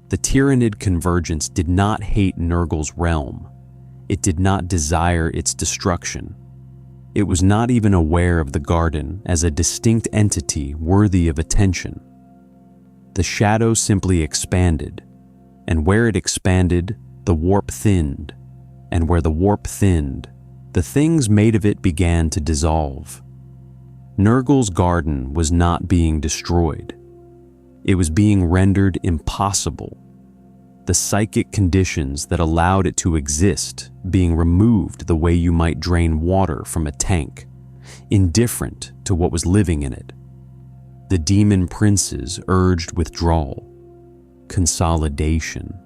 The Tyranid convergence did not hate Nurgle's realm. It did not desire its destruction. It was not even aware of the garden as a distinct entity worthy of attention. The shadow simply expanded, and where it expanded, the warp thinned, and where the warp thinned, the things made of it began to dissolve. Nurgle's garden was not being destroyed. It was being rendered impossible. The psychic conditions that allowed it to exist being removed the way you might drain water from a tank, indifferent to what was living in it. The demon princes urged withdrawal, consolidation,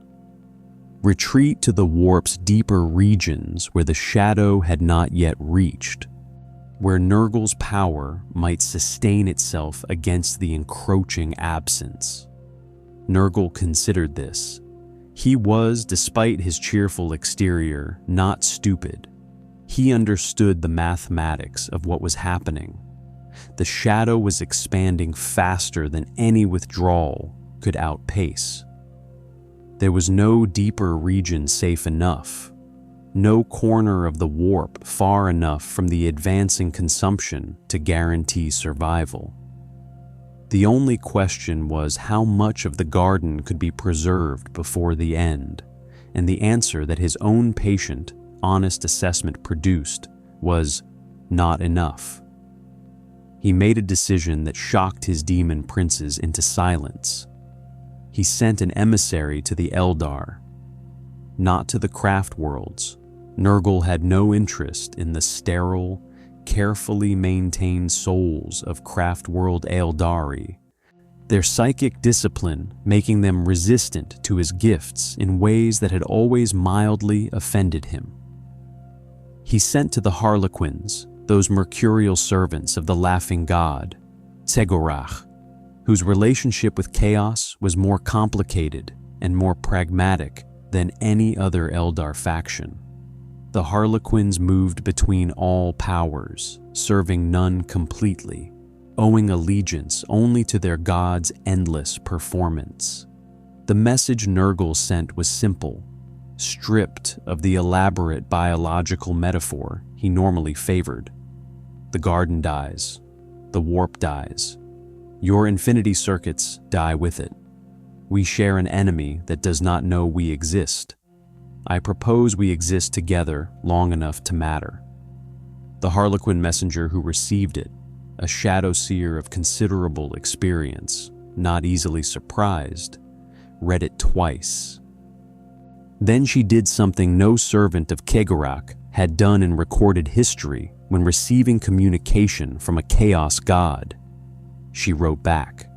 retreat to the warp's deeper regions where the shadow had not yet reached, where Nurgle's power might sustain itself against the encroaching absence. Nurgle considered this. He was, despite his cheerful exterior, not stupid. He understood the mathematics of what was happening. The shadow was expanding faster than any withdrawal could outpace. There was no deeper region safe enough, no corner of the warp far enough from the advancing consumption to guarantee survival. The only question was how much of the garden could be preserved before the end, and the answer that his own patient, honest assessment produced was not enough. He made a decision that shocked his demon princes into silence. He sent an emissary to the Eldar, not to the craft worlds. Nurgle had no interest in the sterile, carefully maintained souls of craft world Eldari, their psychic discipline making them resistant to his gifts in ways that had always mildly offended him. He sent to the Harlequins, those mercurial servants of the laughing god, Segorach, whose relationship with chaos was more complicated and more pragmatic than any other Eldar faction. The Harlequins moved between all powers, serving none completely, owing allegiance only to their god's endless performance. The message Nurgle sent was simple, stripped of the elaborate biological metaphor he normally favored. The garden dies. The warp dies. Your infinity circuits die with it. We share an enemy that does not know we exist. I propose we exist together long enough to matter. The Harlequin messenger who received it, a shadow seer of considerable experience, not easily surprised, read it twice. Then she did something no servant of Kegarak had done in recorded history when receiving communication from a chaos god. She wrote back.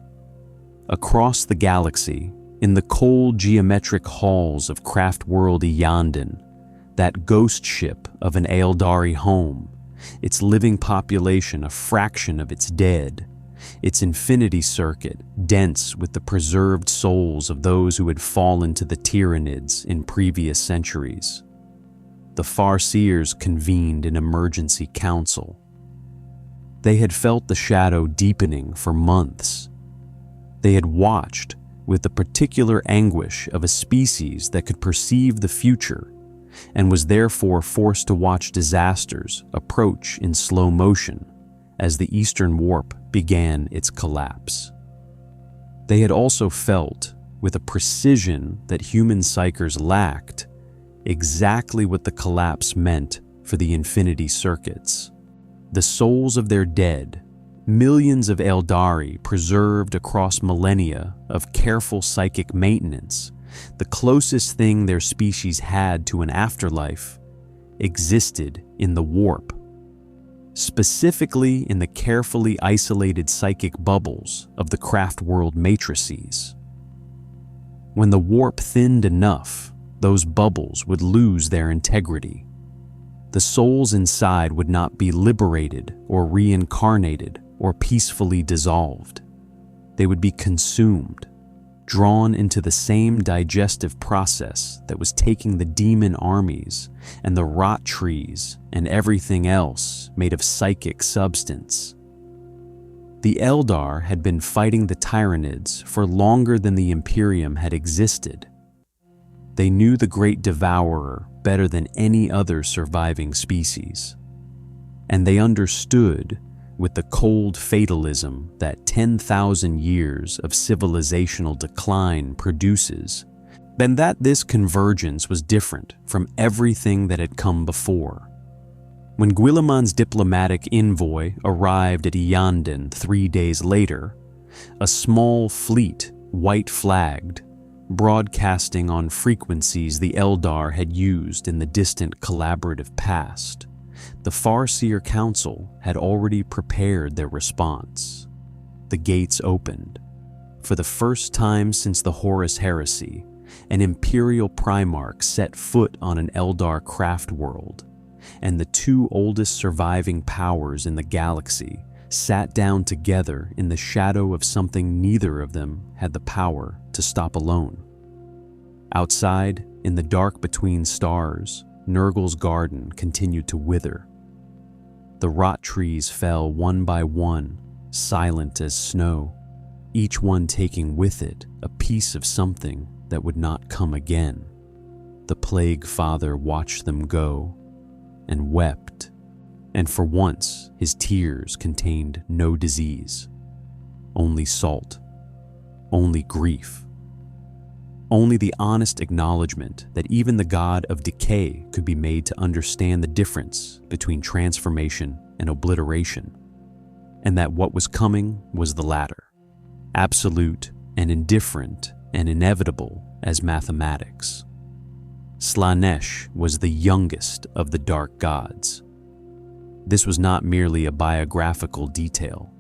Across the galaxy, in the cold geometric halls of craft world Iyanden, that ghost ship of an Eldari home, its living population a fraction of its dead, its infinity circuit dense with the preserved souls of those who had fallen to the Tyranids in previous centuries. The Farseers convened an emergency council. They had felt the shadow deepening for months. They had watched with the particular anguish of a species that could perceive the future and was therefore forced to watch disasters approach in slow motion as the Eastern Warp began its collapse. They had also felt, with a precision that human psychers lacked, exactly what the collapse meant for the infinity circuits. The souls of their dead, millions of Eldari preserved across millennia of careful psychic maintenance, the closest thing their species had to an afterlife, existed in the warp. Specifically in the carefully isolated psychic bubbles of the craft world matrices. When the warp thinned enough, those bubbles would lose their integrity. The souls inside would not be liberated or reincarnated or peacefully dissolved. They would be consumed, drawn into the same digestive process that was taking the demon armies and the rot trees and everything else made of psychic substance. The Eldar had been fighting the Tyranids for longer than the Imperium had existed. They knew the Great Devourer better than any other surviving species, and they understood, with the cold fatalism that 10,000 years of civilizational decline produces, then that this convergence was different from everything that had come before. When Guilliman's diplomatic envoy arrived at Iyanden 3 days later, a small fleet, white-flagged, broadcasting on frequencies the Eldar had used in the distant collaborative past, the Farseer Council had already prepared their response. The gates opened. For the first time since the Horus Heresy, an Imperial Primarch set foot on an Eldar craft world, and the two oldest surviving powers in the galaxy sat down together in the shadow of something neither of them had the power to stop alone. Outside, in the dark between stars, Nurgle's garden continued to wither. The rot trees fell one by one, silent as snow, each one taking with it a piece of something that would not come again. The Plague Father watched them go and wept, and for once his tears contained no disease, only salt, only grief. Only the honest acknowledgement that even the god of decay could be made to understand the difference between transformation and obliteration, and that what was coming was the latter, absolute and indifferent and inevitable as mathematics. Slaanesh was the youngest of the dark gods. This was not merely a biographical detail.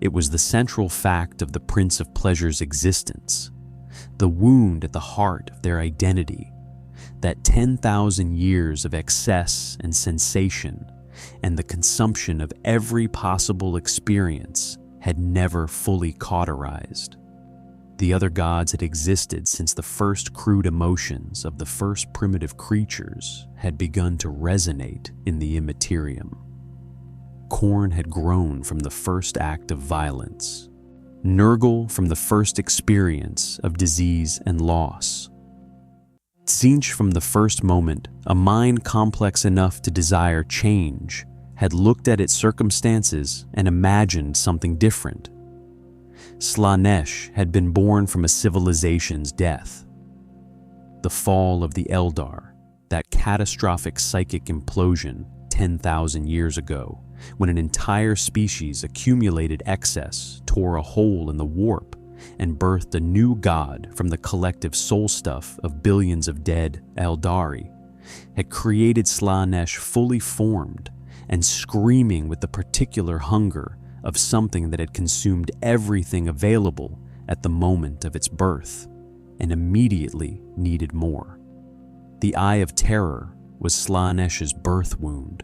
It was the central fact of the Prince of Pleasure's existence, the wound at the heart of their identity, that 10,000 years of excess and sensation and the consumption of every possible experience had never fully cauterized. The other gods had existed since the first crude emotions of the first primitive creatures had begun to resonate in the immaterium. Khorne had grown from the first act of violence, Nurgle from the first experience of disease and loss. Tzeentch from the first moment, a mind complex enough to desire change, had looked at its circumstances and imagined something different. Slaanesh had been born from a civilization's death. The fall of the Eldar, that catastrophic psychic implosion 10,000 years ago, when an entire species accumulated excess, tore a hole in the warp, and birthed a new god from the collective soul stuff of billions of dead Eldari, had created Slaanesh fully formed and screaming with the particular hunger of something that had consumed everything available at the moment of its birth, and immediately needed more. The Eye of Terror was Slaanesh's birth wound,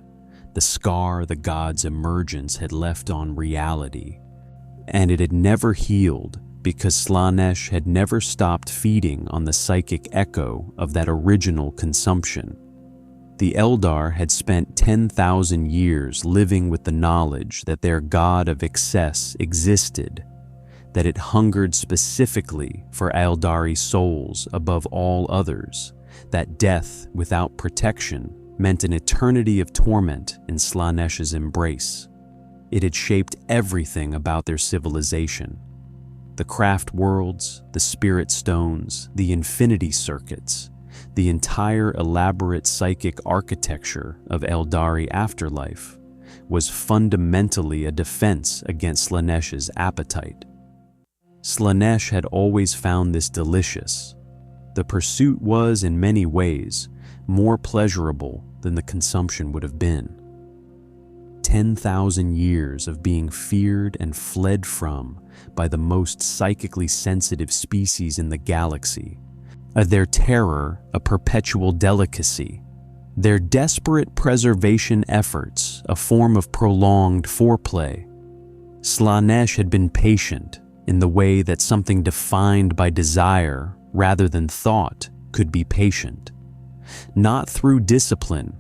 the scar the god's emergence had left on reality, and it had never healed because Slaanesh had never stopped feeding on the psychic echo of that original consumption. The Eldar had spent 10,000 years living with the knowledge that their god of excess existed, that it hungered specifically for Eldari souls above all others, that death without protection meant an eternity of torment in Slaanesh's embrace. It had shaped everything about their civilization. The craft worlds, the spirit stones, the infinity circuits, the entire elaborate psychic architecture of Eldari afterlife was fundamentally a defense against Slaanesch's appetite. Slaanesh had always found this delicious. The pursuit was, in many ways, more pleasurable than the consumption would have been. 10,000 years of being feared and fled from by the most psychically sensitive species in the galaxy, their terror a perpetual delicacy, their desperate preservation efforts a form of prolonged foreplay. Slaanesh had been patient in the way that something defined by desire rather than thought could be patient, not through discipline,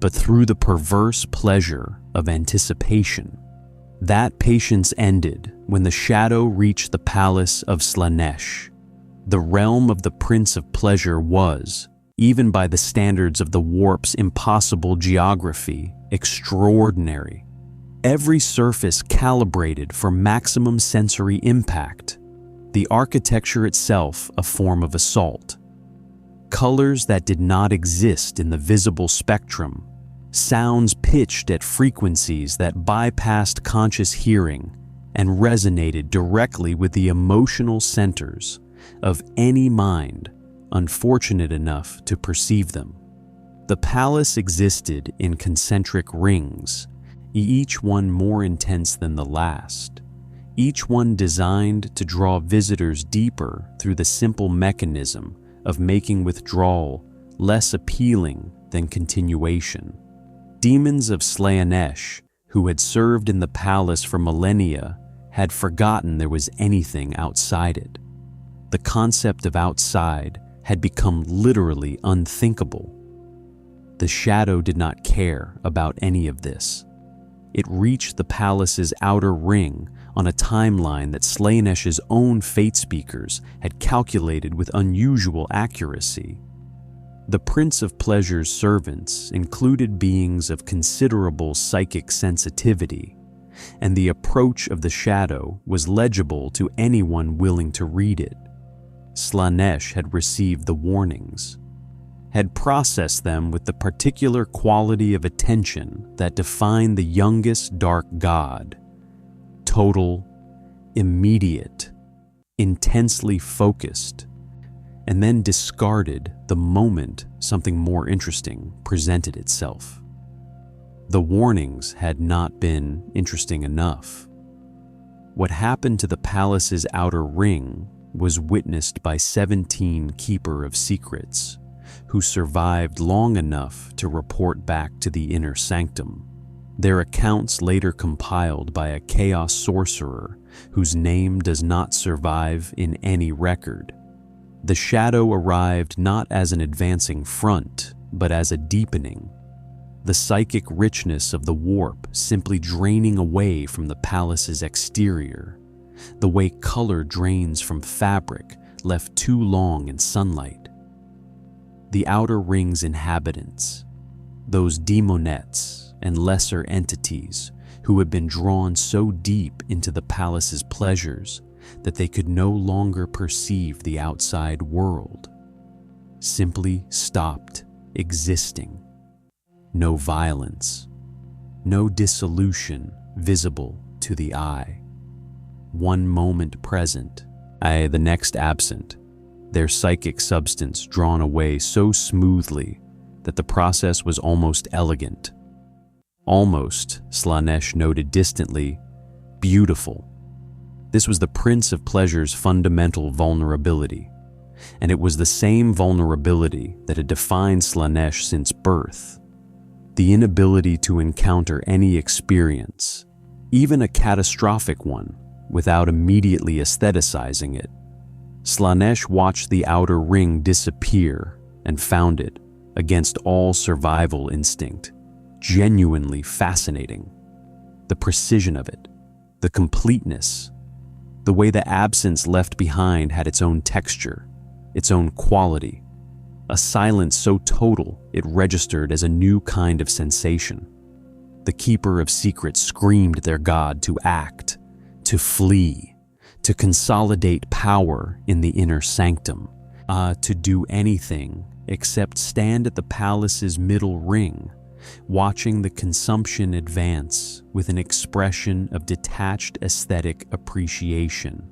but through the perverse pleasure of anticipation. That patience ended when the shadow reached the palace of Slaanesh. The realm of the Prince of Pleasure was, even by the standards of the warp's impossible geography, extraordinary. Every surface calibrated for maximum sensory impact. The architecture itself a form of assault. Colors that did not exist in the visible spectrum, sounds pitched at frequencies that bypassed conscious hearing and resonated directly with the emotional centers of any mind unfortunate enough to perceive them. The palace existed in concentric rings, each one more intense than the last, each one designed to draw visitors deeper through the simple mechanism of making withdrawal less appealing than continuation. Demons of Slaanesh, who had served in the palace for millennia, had forgotten there was anything outside it. The concept of outside had become literally unthinkable. The shadow did not care about any of this. It reached the palace's outer ring on a timeline that Slaanesh's own fate speakers had calculated with unusual accuracy. The Prince of Pleasure's servants included beings of considerable psychic sensitivity, and the approach of the shadow was legible to anyone willing to read it. Slaanesh had received the warnings, had processed them with the particular quality of attention that defined the youngest dark god: total, immediate, intensely focused, and then discarded the moment something more interesting presented itself. The warnings had not been interesting enough. What happened to the palace's outer ring was witnessed by 17 Keeper of Secrets, who survived long enough to report back to the inner sanctum. Their accounts later compiled by a chaos sorcerer whose name does not survive in any record. The shadow arrived not as an advancing front, but as a deepening. The psychic richness of the warp simply draining away from the palace's exterior, the way color drains from fabric left too long in sunlight. The outer ring's inhabitants, those demonettes and lesser entities who had been drawn so deep into the palace's pleasures that they could no longer perceive the outside world, simply stopped existing. No violence, no dissolution visible to the eye. One moment present, the next absent, their psychic substance drawn away so smoothly that the process was almost elegant. Almost, Slaanesh noted distantly, beautiful. This was the Prince of Pleasure's fundamental vulnerability, and it was the same vulnerability that had defined Slaanesh since birth. The inability to encounter any experience, even a catastrophic one, without immediately aestheticizing it. Slaanesh watched the outer ring disappear and found it, against all survival instinct, genuinely fascinating. The precision of it, the completeness, the way the absence left behind had its own texture, its own quality, a silence so total it registered as a new kind of sensation. The Keeper of Secrets screamed their god to act, to flee, to consolidate power in the inner sanctum, to do anything except stand at the palace's middle ring, watching the consumption advance with an expression of detached aesthetic appreciation.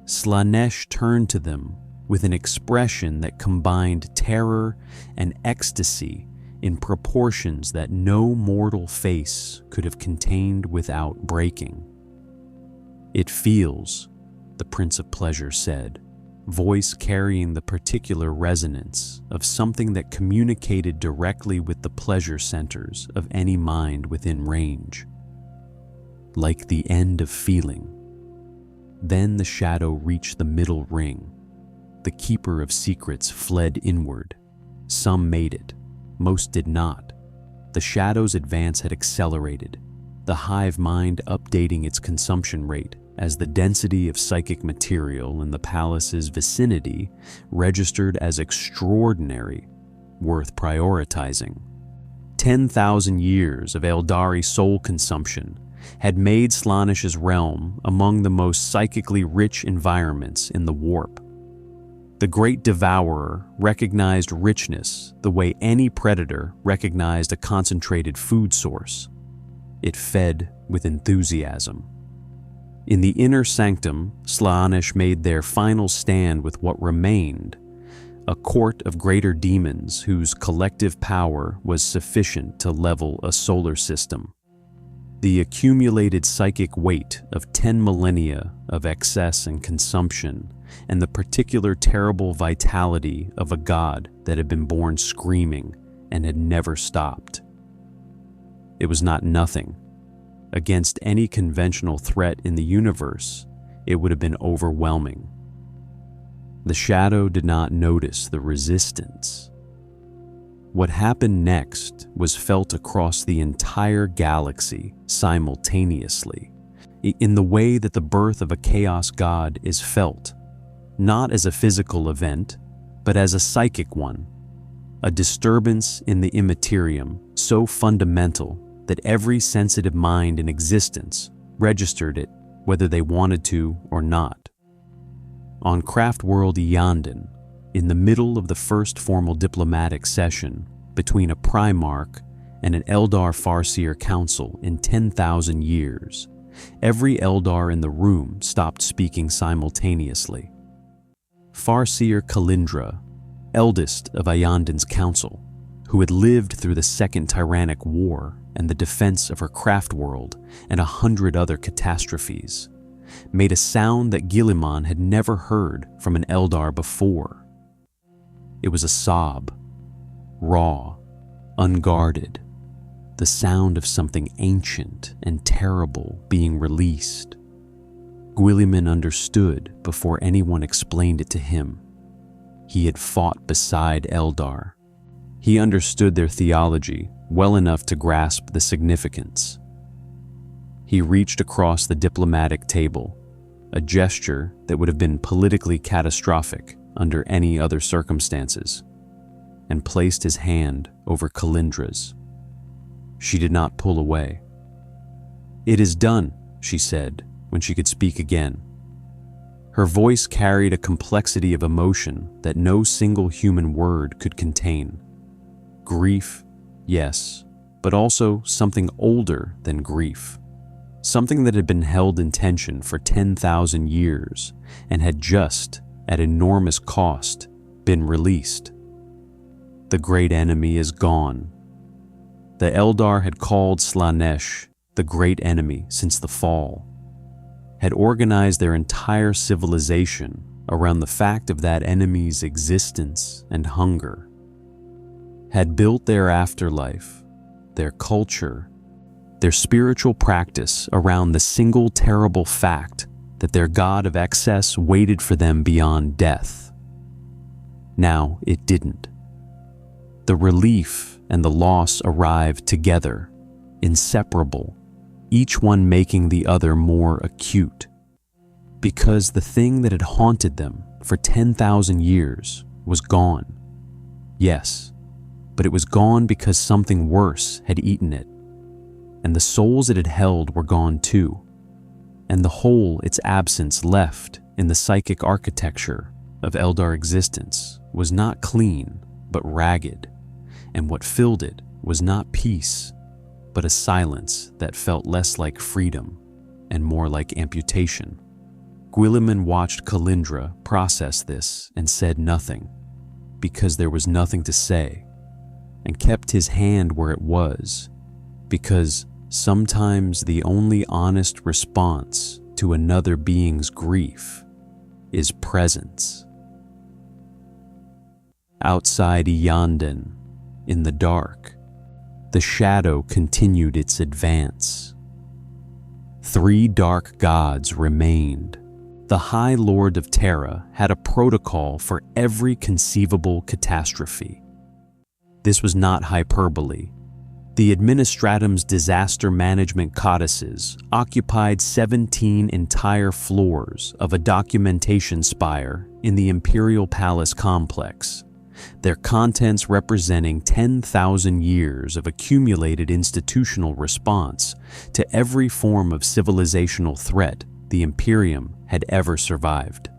Slaanesh turned to them with an expression that combined terror and ecstasy in proportions that no mortal face could have contained without breaking. "It feels," the Prince of Pleasure said, voice carrying the particular resonance of something that communicated directly with the pleasure centers of any mind within range. "Like the end of feeling." Then the shadow reached the middle ring. The keeper of secrets fled inward. Some made it, most did not. The shadow's advance had accelerated, the hive mind updating its consumption rate as the density of psychic material in the palace's vicinity registered as extraordinary, worth prioritizing. 10,000 years of Eldari soul consumption had made Slaanesh's realm among the most psychically rich environments in the warp. The Great Devourer recognized richness the way any predator recognized a concentrated food source. It fed with enthusiasm. In the inner sanctum, Slaanesh made their final stand with what remained, a court of greater demons whose collective power was sufficient to level a solar system. The accumulated psychic weight of 10 millennia of excess and consumption, and the particular terrible vitality of a god that had been born screaming and had never stopped. It was not nothing. Against any conventional threat in the universe, it would have been overwhelming. The shadow did not notice the resistance. What happened next was felt across the entire galaxy simultaneously, in the way that the birth of a chaos god is felt, not as a physical event, but as a psychic one, a disturbance in the Imperium so fundamental that every sensitive mind in existence registered it whether they wanted to or not. On craft world Yanden, in the middle of the first formal diplomatic session between a Primarch and an Eldar Farseer council in 10,000 years, every Eldar in the room stopped speaking simultaneously. Farseer Kalindra, eldest of Ayandan's council, who had lived through the Second Tyrannic War and the defense of her craft world and 100 other catastrophes, made a sound that Guilliman had never heard from an Eldar before. It was a sob, raw, unguarded, the sound of something ancient and terrible being released. Guilliman understood before anyone explained it to him. He had fought beside Eldar. He understood their theology well enough to grasp the significance. He reached across the diplomatic table, a gesture that would have been politically catastrophic under any other circumstances, and placed his hand over Kalindra's. She did not pull away. "It is done," she said, when she could speak again. Her voice carried a complexity of emotion that no single human word could contain. Grief, yes, but also something older than grief. Something that had been held in tension for 10,000 years and had just, at enormous cost, been released. The great enemy is gone. The Eldar had called Slaanesh the great enemy since the fall, had organized their entire civilization around the fact of that enemy's existence and hunger, had built their afterlife, their culture, their spiritual practice around the single terrible fact that their god of excess waited for them beyond death. Now it didn't. The relief and the loss arrived together, inseparable, each one making the other more acute. Because the thing that had haunted them for 10,000 years was gone. Yes, but it was gone because something worse had eaten it. And the souls it had held were gone too. And the hole its absence left in the psychic architecture of Eldar existence was not clean, but ragged, and what filled it was not peace, but a silence that felt less like freedom and more like amputation. Guilliman watched Kalindra process this and said nothing, because there was nothing to say, and kept his hand where it was, because sometimes the only honest response to another being's grief is presence. Outside Iyanden, in the dark, the shadow continued its advance. 3 dark gods remained. The High Lord of Terra had a protocol for every conceivable catastrophe. This was not hyperbole. The Administratum's disaster management codices occupied 17 entire floors of a documentation spire in the Imperial Palace complex, their contents representing 10,000 years of accumulated institutional response to every form of civilizational threat the Imperium had ever survived.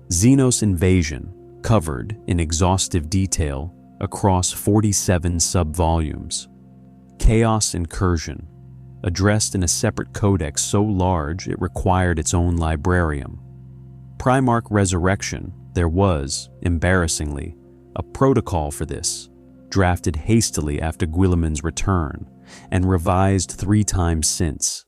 Xenos invasion, covered in exhaustive detail across 47 sub-volumes. Chaos incursion, addressed in a separate codex so large it required its own librarium. Primarch resurrection, there was, embarrassingly, a protocol for this, drafted hastily after Guilliman's return and revised 3 times since.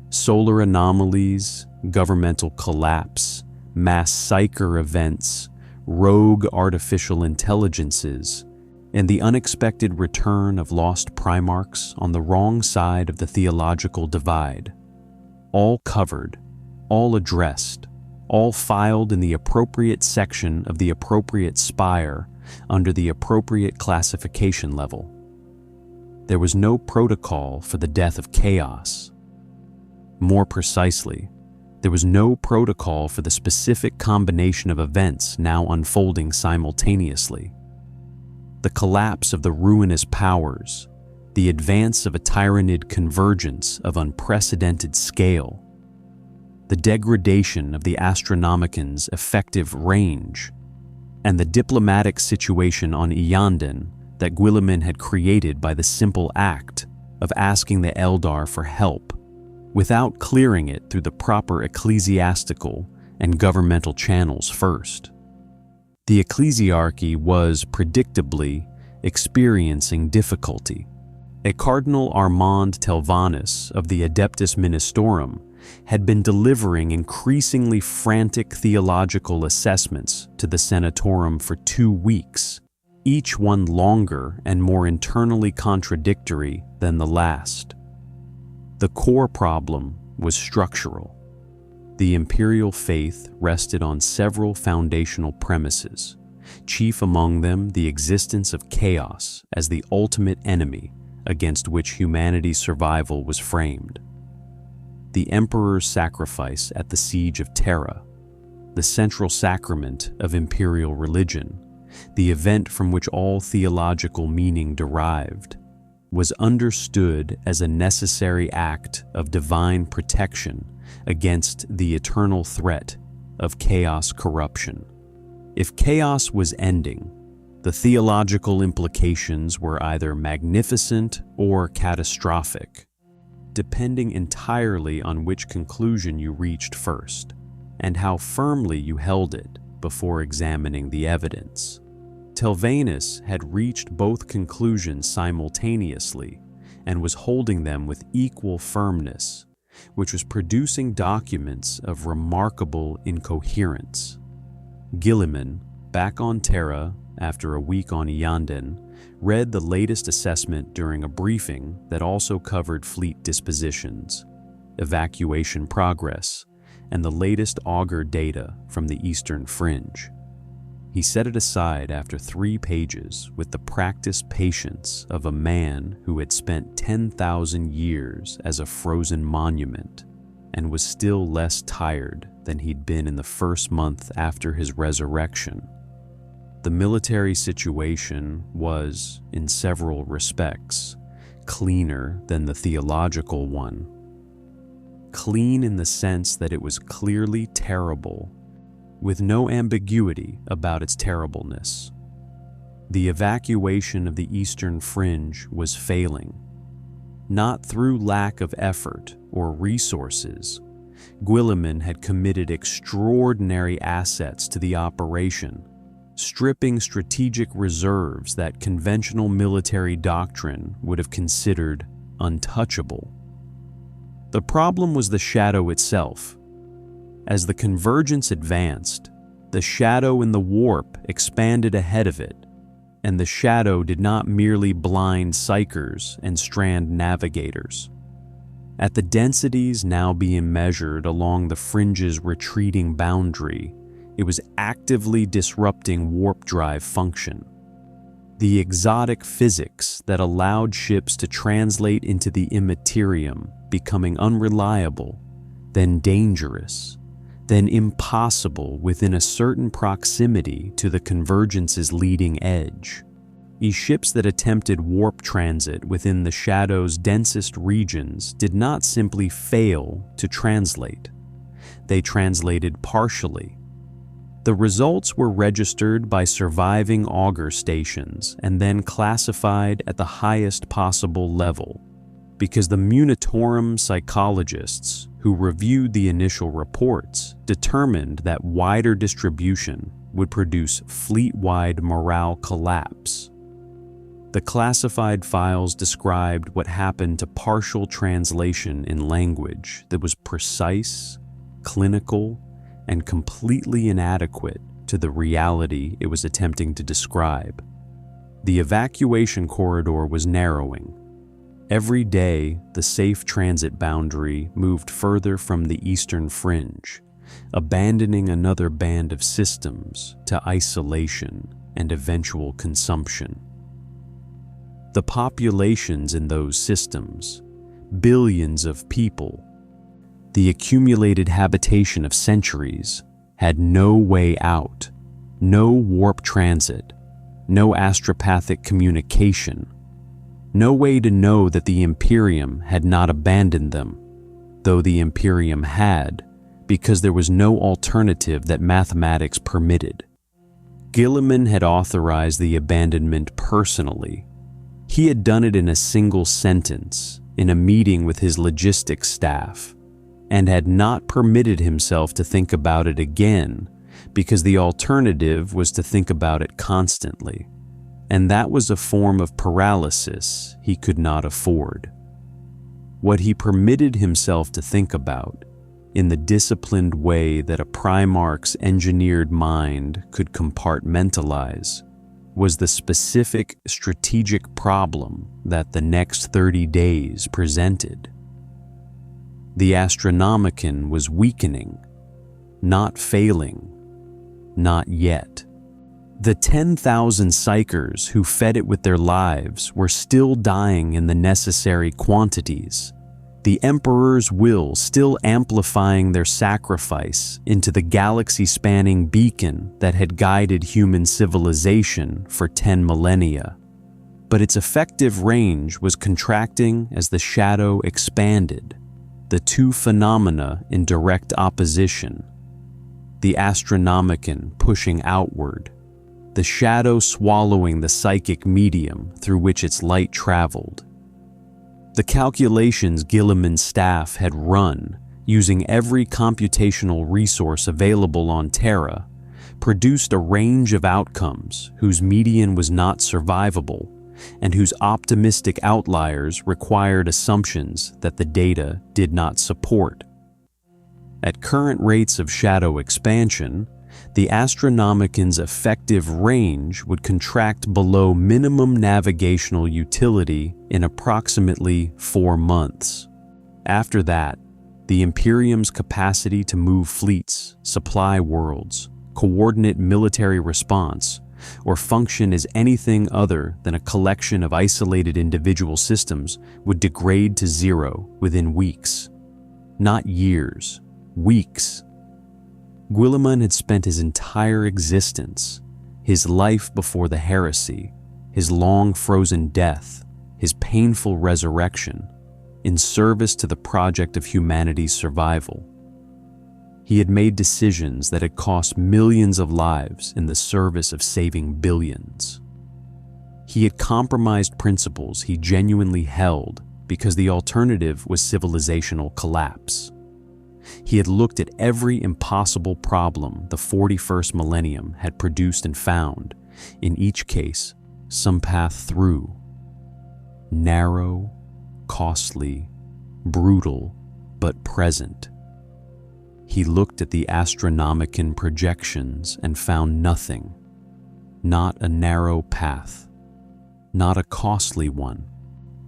Solar anomalies, governmental collapse, mass psyker events, rogue artificial intelligences, and the unexpected return of lost Primarchs on the wrong side of the theological divide. All covered, all addressed, all filed in the appropriate section of the appropriate spire under the appropriate classification level. There was no protocol for the death of chaos. More precisely, there was no protocol for the specific combination of events now unfolding simultaneously. The collapse of the ruinous powers, the advance of a Tyranid convergence of unprecedented scale, the degradation of the Astronomican's effective range, and the diplomatic situation on Iyanden that Guilliman had created by the simple act of asking the Eldar for help, without clearing it through the proper ecclesiastical and governmental channels first. The ecclesiarchy was, predictably, experiencing difficulty. A Cardinal Armand Telvanus of the Adeptus Ministorum had been delivering increasingly frantic theological assessments to the Senatorum for 2 weeks, each one longer and more internally contradictory than the last. The core problem was structural. The imperial faith rested on several foundational premises, chief among them the existence of chaos as the ultimate enemy against which humanity's survival was framed. The Emperor's sacrifice at the Siege of Terra, the central sacrament of imperial religion, the event from which all theological meaning derived, was understood as a necessary act of divine protection against the eternal threat of chaos corruption. If chaos was ending, the theological implications were either magnificent or catastrophic, depending entirely on which conclusion you reached first, and how firmly you held it before examining the evidence. Telvanus had reached both conclusions simultaneously and was holding them with equal firmness, which was producing documents of remarkable incoherence. Guilliman, back on Terra after a week on Iyanden, read the latest assessment during a briefing that also covered fleet dispositions, evacuation progress, and the latest augur data from the Eastern Fringe. He set it aside after 3 pages with the practiced patience of a man who had spent 10,000 years as a frozen monument and was still less tired than he'd been in the first month after his resurrection. The military situation was, in several respects, cleaner than the theological one. Clean in the sense that it was clearly terrible, with no ambiguity about its terribleness. The evacuation of the eastern fringe was failing. Not through lack of effort or resources. Guilliman had committed extraordinary assets to the operation, stripping strategic reserves that conventional military doctrine would have considered untouchable. The problem was the shadow itself. As the convergence advanced, the shadow in the warp expanded ahead of it, and the shadow did not merely blind psychers and strand navigators. At the densities now being measured along the fringe's retreating boundary, it was actively disrupting warp drive function. The exotic physics that allowed ships to translate into the Imperium becoming unreliable, then dangerous, then impossible within a certain proximity to the convergence's leading edge. Ships that attempted warp transit within the shadow's densest regions did not simply fail to translate. They translated partially. The results were registered by surviving auger stations and then classified at the highest possible level, because the Munitorum psychologists who reviewed the initial reports determined that wider distribution would produce fleet-wide morale collapse. The classified files described what happened to partial translation in language that was precise, clinical, and completely inadequate to the reality it was attempting to describe. The evacuation corridor was narrowing. Every day, the safe transit boundary moved further from the eastern fringe, abandoning another band of systems to isolation and eventual consumption. The populations in those systems, billions of people, the accumulated habitation of centuries, had no way out, no warp transit, no astropathic communication, no way to know that the Imperium had not abandoned them, though the Imperium had, because there was no alternative that mathematics permitted. Guilliman had authorized the abandonment personally. He had done it in a single sentence, in a meeting with his logistics staff, and had not permitted himself to think about it again, because the alternative was to think about it constantly. And that was a form of paralysis he could not afford. What he permitted himself to think about, in the disciplined way that a Primarch's engineered mind could compartmentalize, was the specific strategic problem that the next 30 days presented. The Astronomicon was weakening, not failing, not yet. The 10,000 psychers who fed it with their lives were still dying in the necessary quantities, the Emperor's will still amplifying their sacrifice into the galaxy-spanning beacon that had guided human civilization for 10 millennia. But its effective range was contracting as the shadow expanded, the two phenomena in direct opposition. The Astronomicon pushing outward, the shadow swallowing the psychic medium through which its light traveled. The calculations Guilliman's staff had run, using every computational resource available on Terra, produced a range of outcomes whose median was not survivable and whose optimistic outliers required assumptions that the data did not support. At current rates of shadow expansion, the Astronomicon's effective range would contract below minimum navigational utility in approximately 4 months. After that, the Imperium's capacity to move fleets, supply worlds, coordinate military response, or function as anything other than a collection of isolated individual systems would degrade to zero within weeks. Not years, weeks. Guilliman had spent his entire existence, his life before the heresy, his long frozen death, his painful resurrection, in service to the project of humanity's survival. He had made decisions that had cost millions of lives in the service of saving billions. He had compromised principles he genuinely held because the alternative was civilizational collapse. He had looked at every impossible problem the 41st millennium had produced and found, in each case, some path through. Narrow, costly, brutal, but present. He looked at the Astronomican projections and found nothing. Not a narrow path. Not a costly one.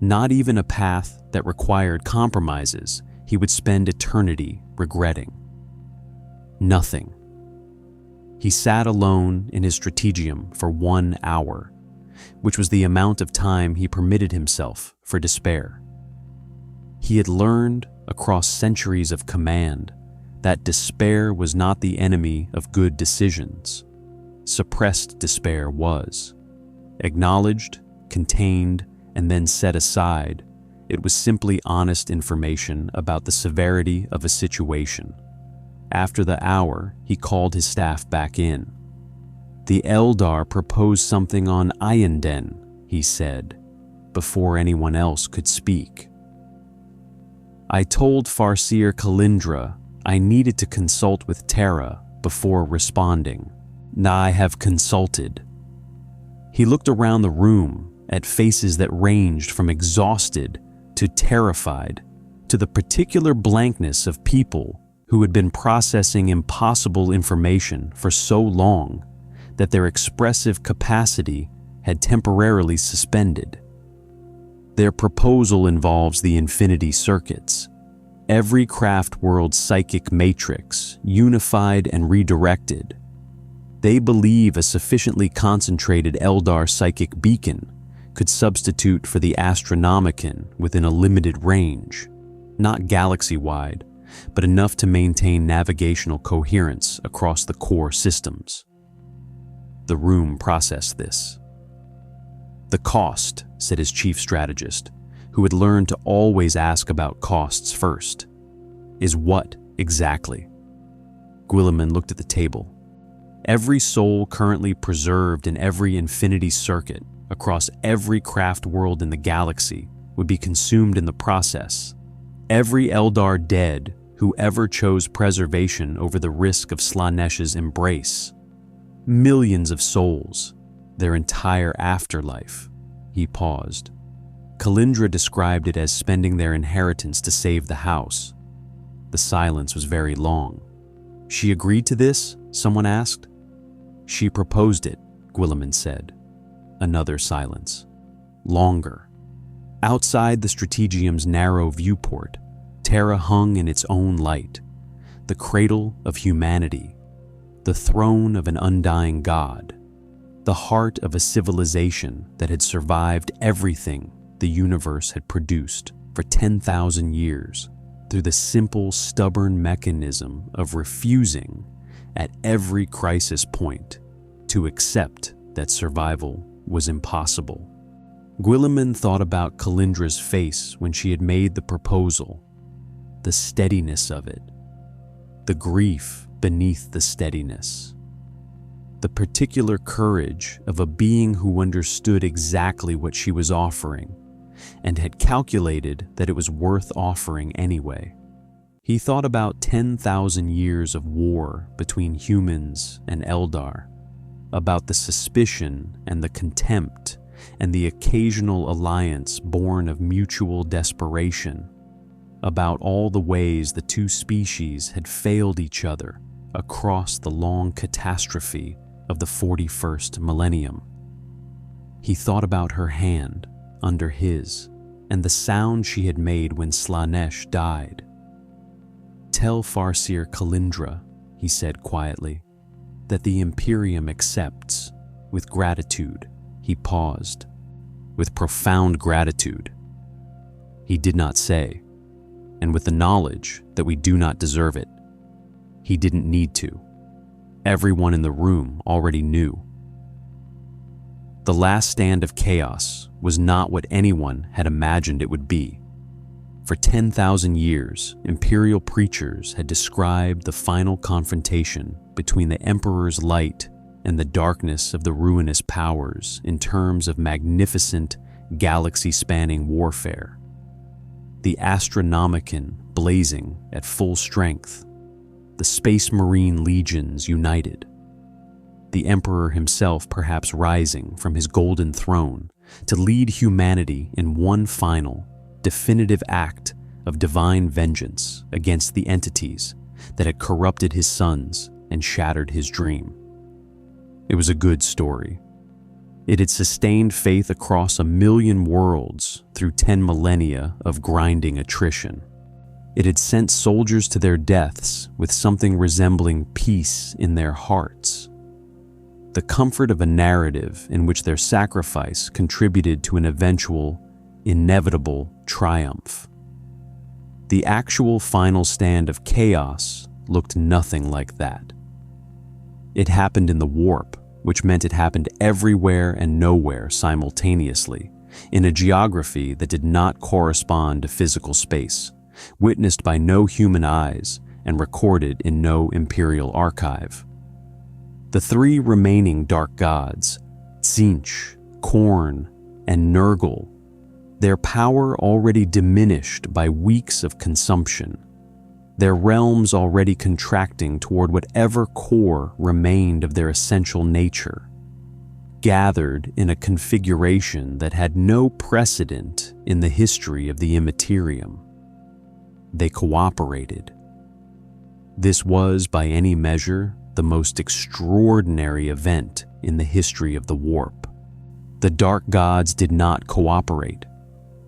Not even a path that required compromises he would spend eternity regretting. Nothing. He sat alone in his strategium for 1 hour, which was the amount of time he permitted himself for despair. He had learned across centuries of command that despair was not the enemy of good decisions. Suppressed despair was. Acknowledged, contained, and then set aside, it was simply honest information about the severity of a situation. After the hour, he called his staff back in. The Eldar proposed something on Iyanden, he said, before anyone else could speak. I told Farseer Kalindra I needed to consult with Terra before responding. I have consulted. He looked around the room at faces that ranged from exhausted to terrified to the particular blankness of people who had been processing impossible information for so long that their expressive capacity had temporarily suspended. Their proposal involves the infinity circuits, every craft world psychic matrix unified and redirected. They believe a sufficiently concentrated Eldar psychic beacon could substitute for the Astronomican within a limited range, not galaxy-wide, but enough to maintain navigational coherence across the core systems. The room processed this. The cost, said his chief strategist, who had learned to always ask about costs first, is what exactly? Guilliman looked at the table. Every soul currently preserved in every infinity circuit across every craft world in the galaxy would be consumed in the process. Every Eldar dead who ever chose preservation over the risk of Slaanesh's embrace. Millions of souls, their entire afterlife. He paused. Kalindra described it as spending their inheritance to save the house. The silence was very long. She agreed to this? Someone asked. She proposed it, Guilliman said. Another silence. Longer. Outside the strategium's narrow viewport, Terra hung in its own light, the cradle of humanity, the throne of an undying god, the heart of a civilization that had survived everything the universe had produced for 10,000 years through the simple, stubborn mechanism of refusing at every crisis point to accept that survival was impossible. Guilliman thought about Kalindra's face when she had made the proposal, the steadiness of it, the grief beneath the steadiness, the particular courage of a being who understood exactly what she was offering and had calculated that it was worth offering anyway. He thought about 10,000 years of war between humans and Eldar, about the suspicion and the contempt and the occasional alliance born of mutual desperation, about all the ways the two species had failed each other across the long catastrophe of the 41st millennium. He thought about her hand under his and the sound she had made when Slaanesh died. Tell Farseer Kalindra, he said quietly, that the Imperium accepts, with gratitude. He paused. With profound gratitude. He did not say, and with the knowledge that we do not deserve it. He didn't need to. Everyone in the room already knew. The last stand of chaos was not what anyone had imagined it would be. For 10,000 years, Imperial preachers had described the final confrontation between the Emperor's light and the darkness of the ruinous powers in terms of magnificent, galaxy-spanning warfare. The Astronomicon blazing at full strength, the Space Marine legions united, the Emperor himself perhaps rising from his golden throne to lead humanity in one final, definitive act of divine vengeance against the entities that had corrupted his sons and shattered his dream. It was a good story. It had sustained faith across 1,000,000 worlds through 10 millennia of grinding attrition. It had sent soldiers to their deaths with something resembling peace in their hearts. The comfort of a narrative in which their sacrifice contributed to an eventual, inevitable triumph. The actual final stand of chaos looked nothing like that. It happened in the warp, which meant it happened everywhere and nowhere simultaneously, in a geography that did not correspond to physical space, witnessed by no human eyes and recorded in no imperial archive. The three remaining dark gods, Tzeentch, Khorne, and Nurgle, their power already diminished by weeks of consumption, their realms already contracting toward whatever core remained of their essential nature, gathered in a configuration that had no precedent in the history of the Imperium. They cooperated. This was, by any measure, the most extraordinary event in the history of the warp. The dark gods did not cooperate.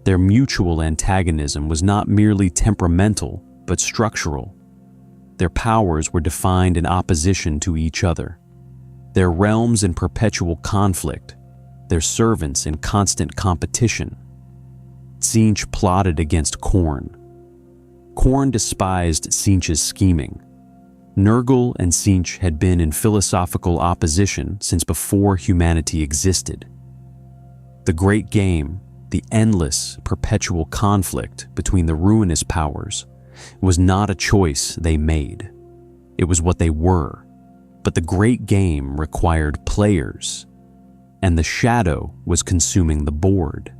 Their mutual antagonism was not merely temperamental, but structural. Their powers were defined in opposition to each other, their realms in perpetual conflict, their servants in constant competition. Tzeentch plotted against Khorne. Khorne despised Tzeentch's scheming. Nurgle and Tzeentch had been in philosophical opposition since before humanity existed. The great game, the endless, perpetual conflict between the ruinous powers, was not a choice they made. It was what they were. But the great game required players, and the shadow was consuming the board.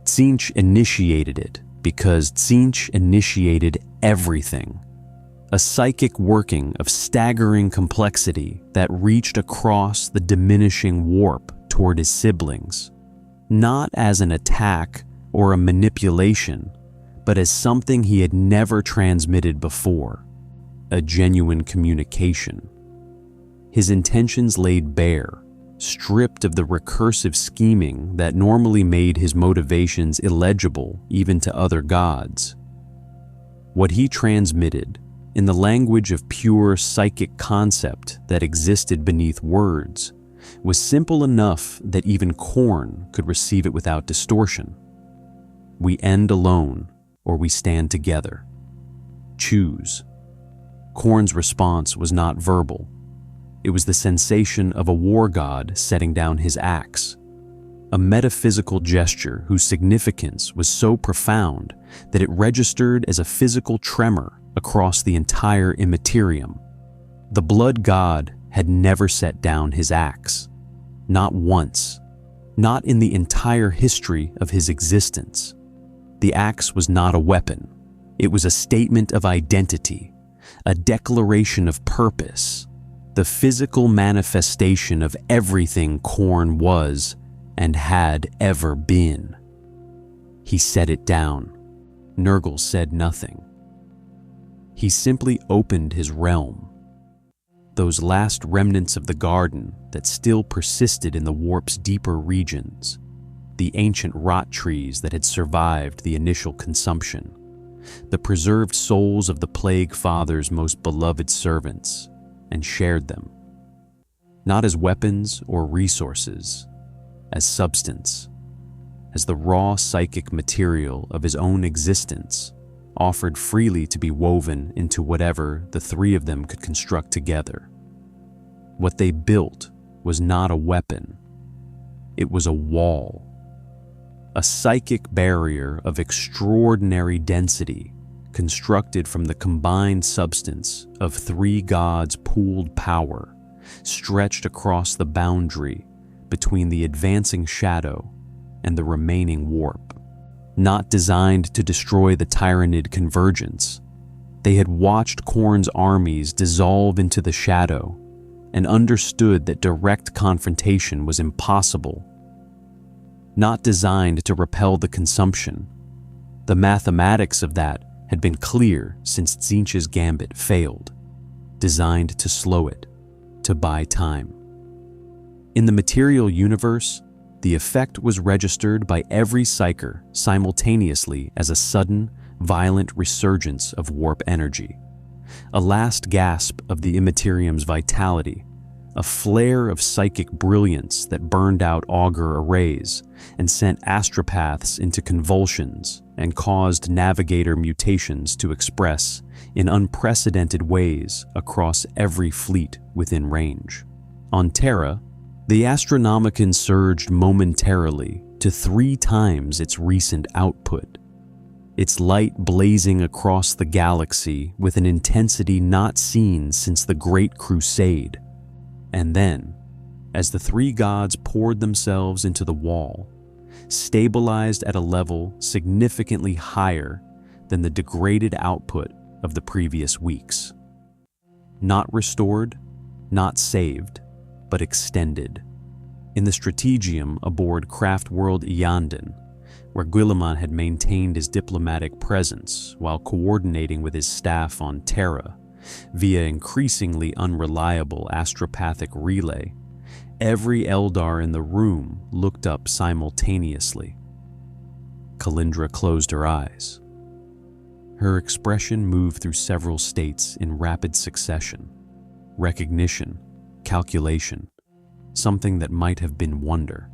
Tzeentch initiated it because Tzeentch initiated everything. A psychic working of staggering complexity that reached across the diminishing warp toward his siblings, not as an attack or a manipulation, but as something he had never transmitted before, a genuine communication. His intentions laid bare, stripped of the recursive scheming that normally made his motivations illegible even to other gods. What he transmitted, in the language of pure psychic concept that existed beneath words, was simple enough that even Khorne could receive it without distortion. We end alone, or we stand together. Choose. Khorne's response was not verbal. It was the sensation of a war god setting down his axe, a metaphysical gesture whose significance was so profound that it registered as a physical tremor across the entire Imperium. The blood god had never set down his axe, not once, not in the entire history of his existence. The axe was not a weapon. It was a statement of identity, a declaration of purpose, the physical manifestation of everything Khorne was and had ever been. He set it down. Nurgle said nothing. He simply opened his realm. Those last remnants of the garden that still persisted in the warp's deeper regions, the ancient rot trees that had survived the initial consumption, the preserved souls of the Plague Father's most beloved servants, and shared them, not as weapons or resources, as substance, as the raw psychic material of his own existence, offered freely to be woven into whatever the three of them could construct together. What they built was not a weapon. It was a wall, a psychic barrier of extraordinary density, constructed from the combined substance of three gods' pooled power stretched across the boundary between the advancing shadow and the remaining warp. Not designed to destroy the Tyranid convergence, they had watched Khorne's armies dissolve into the shadow and understood that direct confrontation was impossible. Not designed to repel the consumption, the mathematics of that had been clear since Tzeentch's gambit failed. Designed to slow it, to buy time. In the material universe, the effect was registered by every psyker simultaneously as a sudden, violent resurgence of warp energy. A last gasp of the Imperium's vitality, a flare of psychic brilliance that burned out augur arrays and sent astropaths into convulsions and caused navigator mutations to express in unprecedented ways across every fleet within range. On Terra, the Astronomicon surged momentarily to 3 times its recent output, its light blazing across the galaxy with an intensity not seen since the Great Crusade. And then, as the 3 gods poured themselves into the wall, stabilized at a level significantly higher than the degraded output of the previous weeks. Not restored, not saved, but extended. In the strategium aboard craft world Iyanden, where Guilliman had maintained his diplomatic presence while coordinating with his staff on Terra via increasingly unreliable astropathic relay, every Eldar in the room looked up simultaneously. Kalindra closed her eyes. Her expression moved through several states in rapid succession. Recognition, calculation, something that might have been wonder.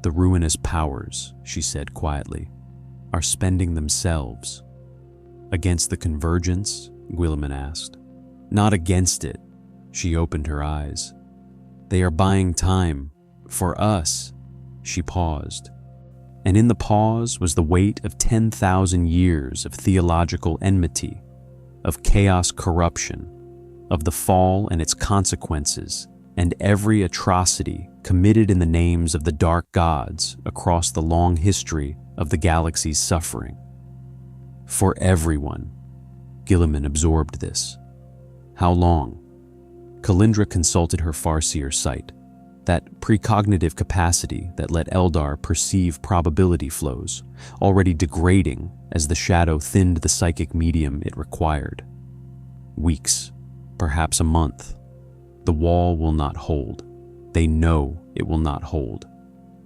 The ruinous powers, she said quietly, are spending themselves. Against the convergence? Guilliman asked. Not against it. She opened her eyes. They are buying time. For us. She paused. And in the pause was the weight of 10,000 years of theological enmity, of chaos corruption, of the fall and its consequences, and every atrocity committed in the names of the dark gods across the long history of the galaxy's suffering. For everyone. Guilliman absorbed this. How long? Kalindra consulted her Farseer sight, that precognitive capacity that let Eldar perceive probability flows, already degrading as the shadow thinned the psychic medium it required. Weeks, perhaps a month. The wall will not hold. They know it will not hold.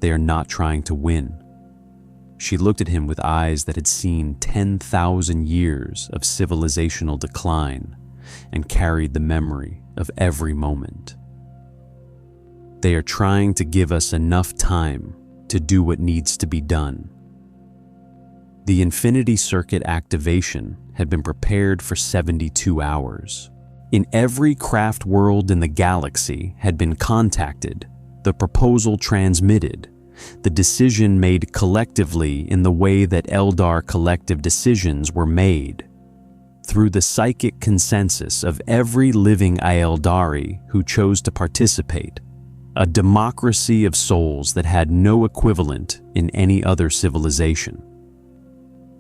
They are not trying to win. She looked at him with eyes that had seen 10,000 years of civilizational decline and carried the memory of every moment. They are trying to give us enough time to do what needs to be done. The Infinity Circuit activation had been prepared for 72 hours. In every craft world in the galaxy had been contacted, the proposal transmitted, the decision made collectively in the way that Eldar collective decisions were made. Through the psychic consensus of every living Aeldari who chose to participate, a democracy of souls that had no equivalent in any other civilization.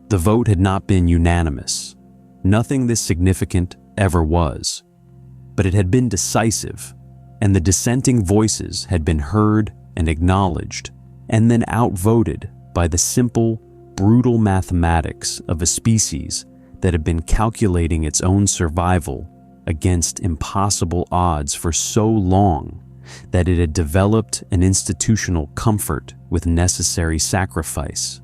The vote had not been unanimous. Nothing this significant ever was. But it had been decisive, and the dissenting voices had been heard and acknowledged, and then outvoted by the simple, brutal mathematics of a species that had been calculating its own survival against impossible odds for so long that it had developed an institutional comfort with necessary sacrifice.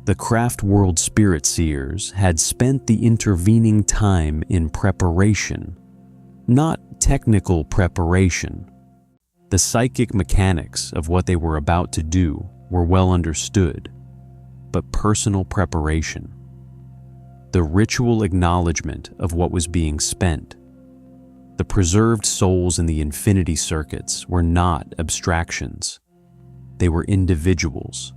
The craft world spirit seers had spent the intervening time in preparation, not technical preparation. The psychic mechanics of what they were about to do were well understood, but personal preparation. The ritual acknowledgement of what was being spent. The preserved souls in the infinity circuits were not abstractions. They were individuals,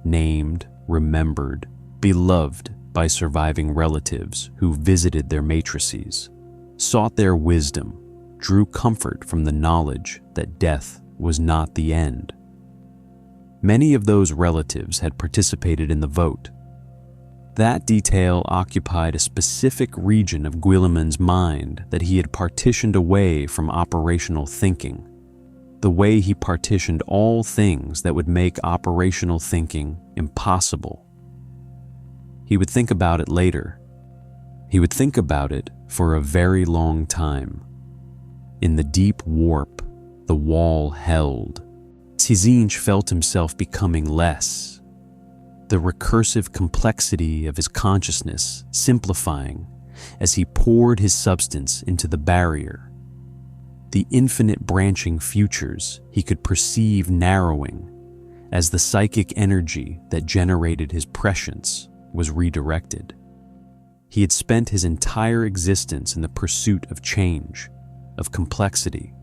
named, remembered, beloved by surviving relatives who visited their matrices, sought their wisdom, drew comfort from the knowledge that death was not the end. Many of those relatives had participated in the vote. That detail occupied a specific region of Guilliman's mind that he had partitioned away from operational thinking, the way he partitioned all things that would make operational thinking impossible. He would think about it later. He would think about it for a very long time. In the deep warp, the wall held. Tzinch felt himself becoming less, the recursive complexity of his consciousness simplifying as he poured his substance into the barrier. The infinite branching futures he could perceive narrowing as the psychic energy that generated his prescience was redirected. He had spent his entire existence in the pursuit of change, of complexity,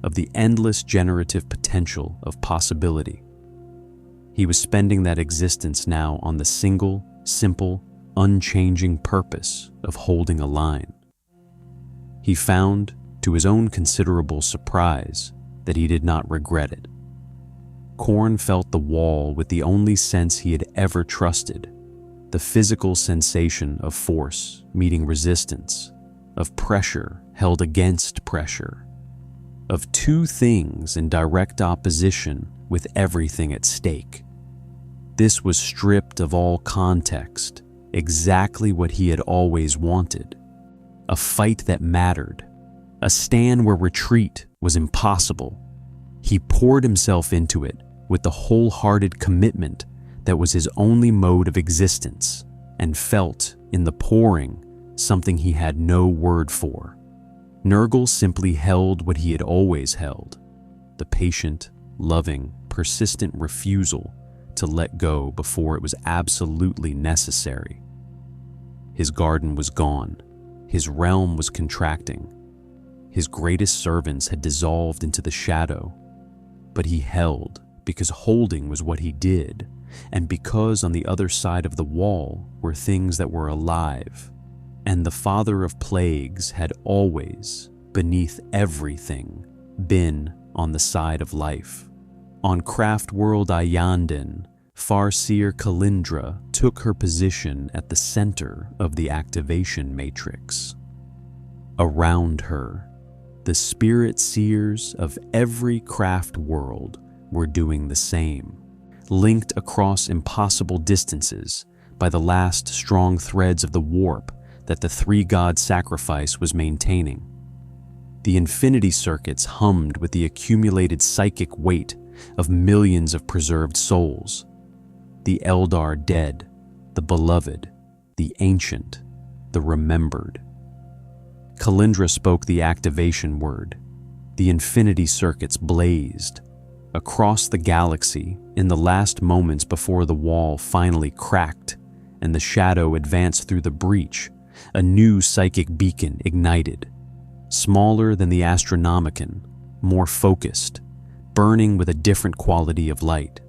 of the endless generative potential of possibility. He was spending that existence now on the single, simple, unchanging purpose of holding a line. He found, to his own considerable surprise, that he did not regret it. Khorne felt the wall with the only sense he had ever trusted, the physical sensation of force meeting resistance, of pressure held against pressure, of two things in direct opposition with everything at stake. This was stripped of all context, exactly what he had always wanted. A fight that mattered, a stand where retreat was impossible. He poured himself into it with the wholehearted commitment that was his only mode of existence, and felt, in the pouring, something he had no word for. Nurgle simply held what he had always held, the patient, loving, persistent refusal to let go before it was absolutely necessary. His garden was gone. His realm was contracting. His greatest servants had dissolved into the shadow. But he held because holding was what he did, and because on the other side of the wall were things that were alive. And the father of plagues had always, beneath everything, been on the side of life. On craft world Ayandin, Farseer Kalindra took her position at the center of the activation matrix. Around her, the spirit seers of every craft world were doing the same, linked across impossible distances by the last strong threads of the warp that the three-god sacrifice was maintaining. The infinity circuits hummed with the accumulated psychic weight of millions of preserved souls. The Eldar dead, the beloved, the ancient, the remembered. Kalindra spoke the activation word. The infinity circuits blazed. Across the galaxy, in the last moments before the wall finally cracked and the shadow advanced through the breach, a new psychic beacon ignited. Smaller than the Astronomicon, more focused, burning with a different quality of light.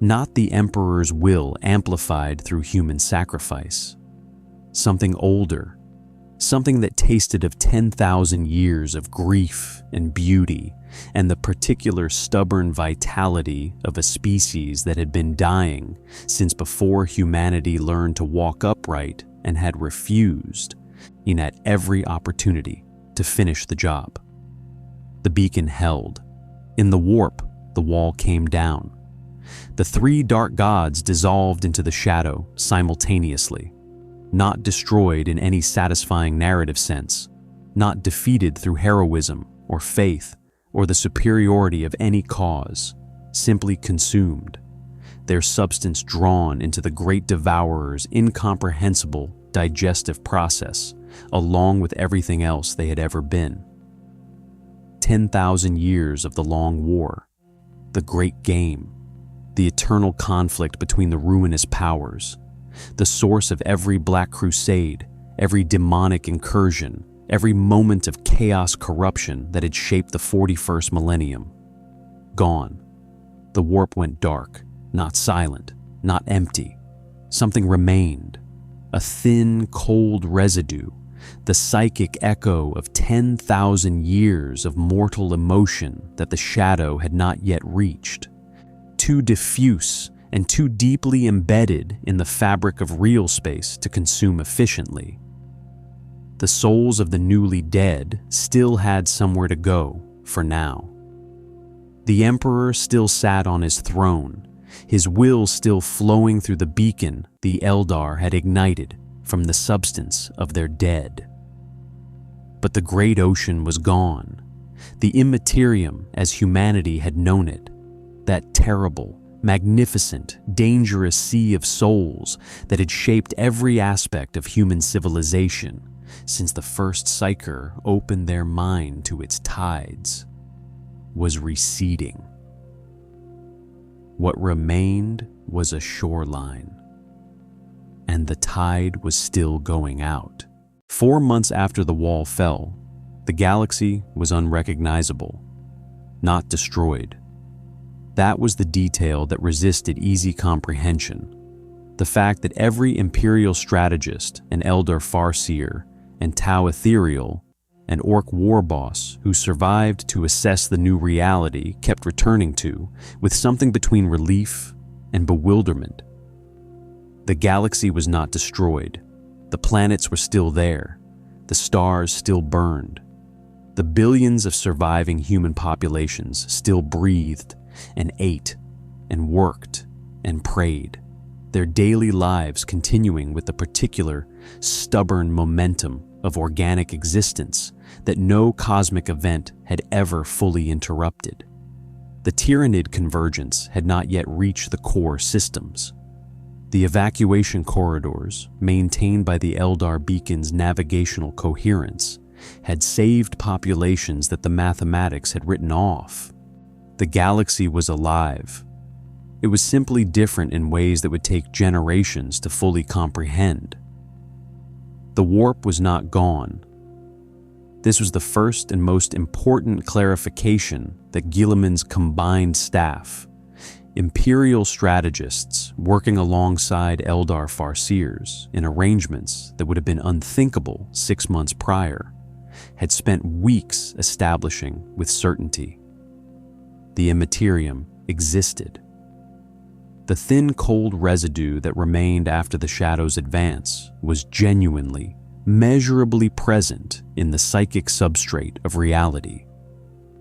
Not the Emperor's will amplified through human sacrifice. Something older, something that tasted of 10,000 years of grief and beauty and the particular stubborn vitality of a species that had been dying since before humanity learned to walk upright and had refused, in at every opportunity, to finish the job. The beacon held. In the warp, the wall came down. The three dark gods dissolved into the shadow simultaneously, not destroyed in any satisfying narrative sense, not defeated through heroism or faith or the superiority of any cause, simply consumed, their substance drawn into the Great Devourer's incomprehensible digestive process, along with everything else they had ever been. 10,000 years of the Long War, the Great Game, the eternal conflict between the ruinous powers, the source of every Black Crusade, every demonic incursion, every moment of chaos corruption that had shaped the 41st millennium. Gone. The warp went dark, not silent, not empty. Something remained, a thin, cold residue the psychic echo of 10,000 years of mortal emotion that the shadow had not yet reached, too diffuse and too deeply embedded in the fabric of real space to consume efficiently. The souls of the newly dead still had somewhere to go for now. The Emperor still sat on his throne, his will still flowing through the beacon the Eldar had ignited from the substance of their dead. But the great ocean was gone, the Imperium as humanity had known it, that terrible, magnificent, dangerous sea of souls that had shaped every aspect of human civilization since the first Psyker opened their mind to its tides, was receding. What remained was a shoreline, and the tide was still going out. 4 months after the wall fell, the galaxy was unrecognizable, not destroyed. That was the detail that resisted easy comprehension. The fact that every Imperial strategist and Eldar Farseer and Tau Ethereal and Orc war boss who survived to assess the new reality kept returning to with something between relief and bewilderment. The galaxy was not destroyed. The planets were still there. The stars still burned. The billions of surviving human populations still breathed and ate and worked and prayed, their daily lives continuing with the particular, stubborn momentum of organic existence that no cosmic event had ever fully interrupted. The Tyranid convergence had not yet reached the core systems. The evacuation corridors, maintained by the Eldar beacon's navigational coherence, had saved populations that the mathematics had written off. The galaxy was alive. It was simply different in ways that would take generations to fully comprehend. The warp was not gone. This was the first and most important clarification that Guilliman's combined staff, Imperial strategists working alongside Eldar Farseers in arrangements that would have been unthinkable 6 months prior, had spent weeks establishing with certainty. The Imperium existed. The thin, cold residue that remained after the Shadow's advance was genuinely, measurably present in the psychic substrate of reality.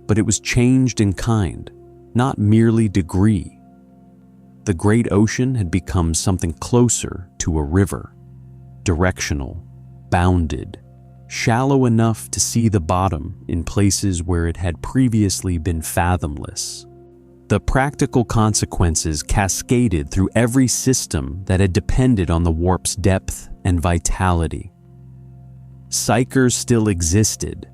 But it was changed in kind, not merely degree. The great ocean had become something closer to a river, directional, bounded, shallow enough to see the bottom in places where it had previously been fathomless. The practical consequences cascaded through every system that had depended on the warp's depth and vitality. Psykers still existed.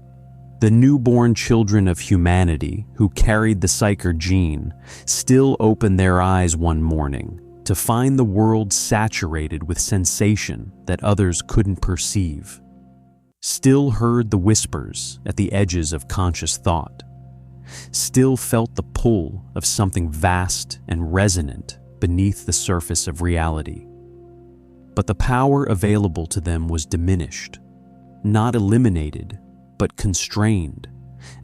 The newborn children of humanity who carried the Psyker gene still opened their eyes one morning to find the world saturated with sensation that others couldn't perceive. Still heard the whispers at the edges of conscious thought. Still felt the pull of something vast and resonant beneath the surface of reality. But the power available to them was diminished, not eliminated, but constrained,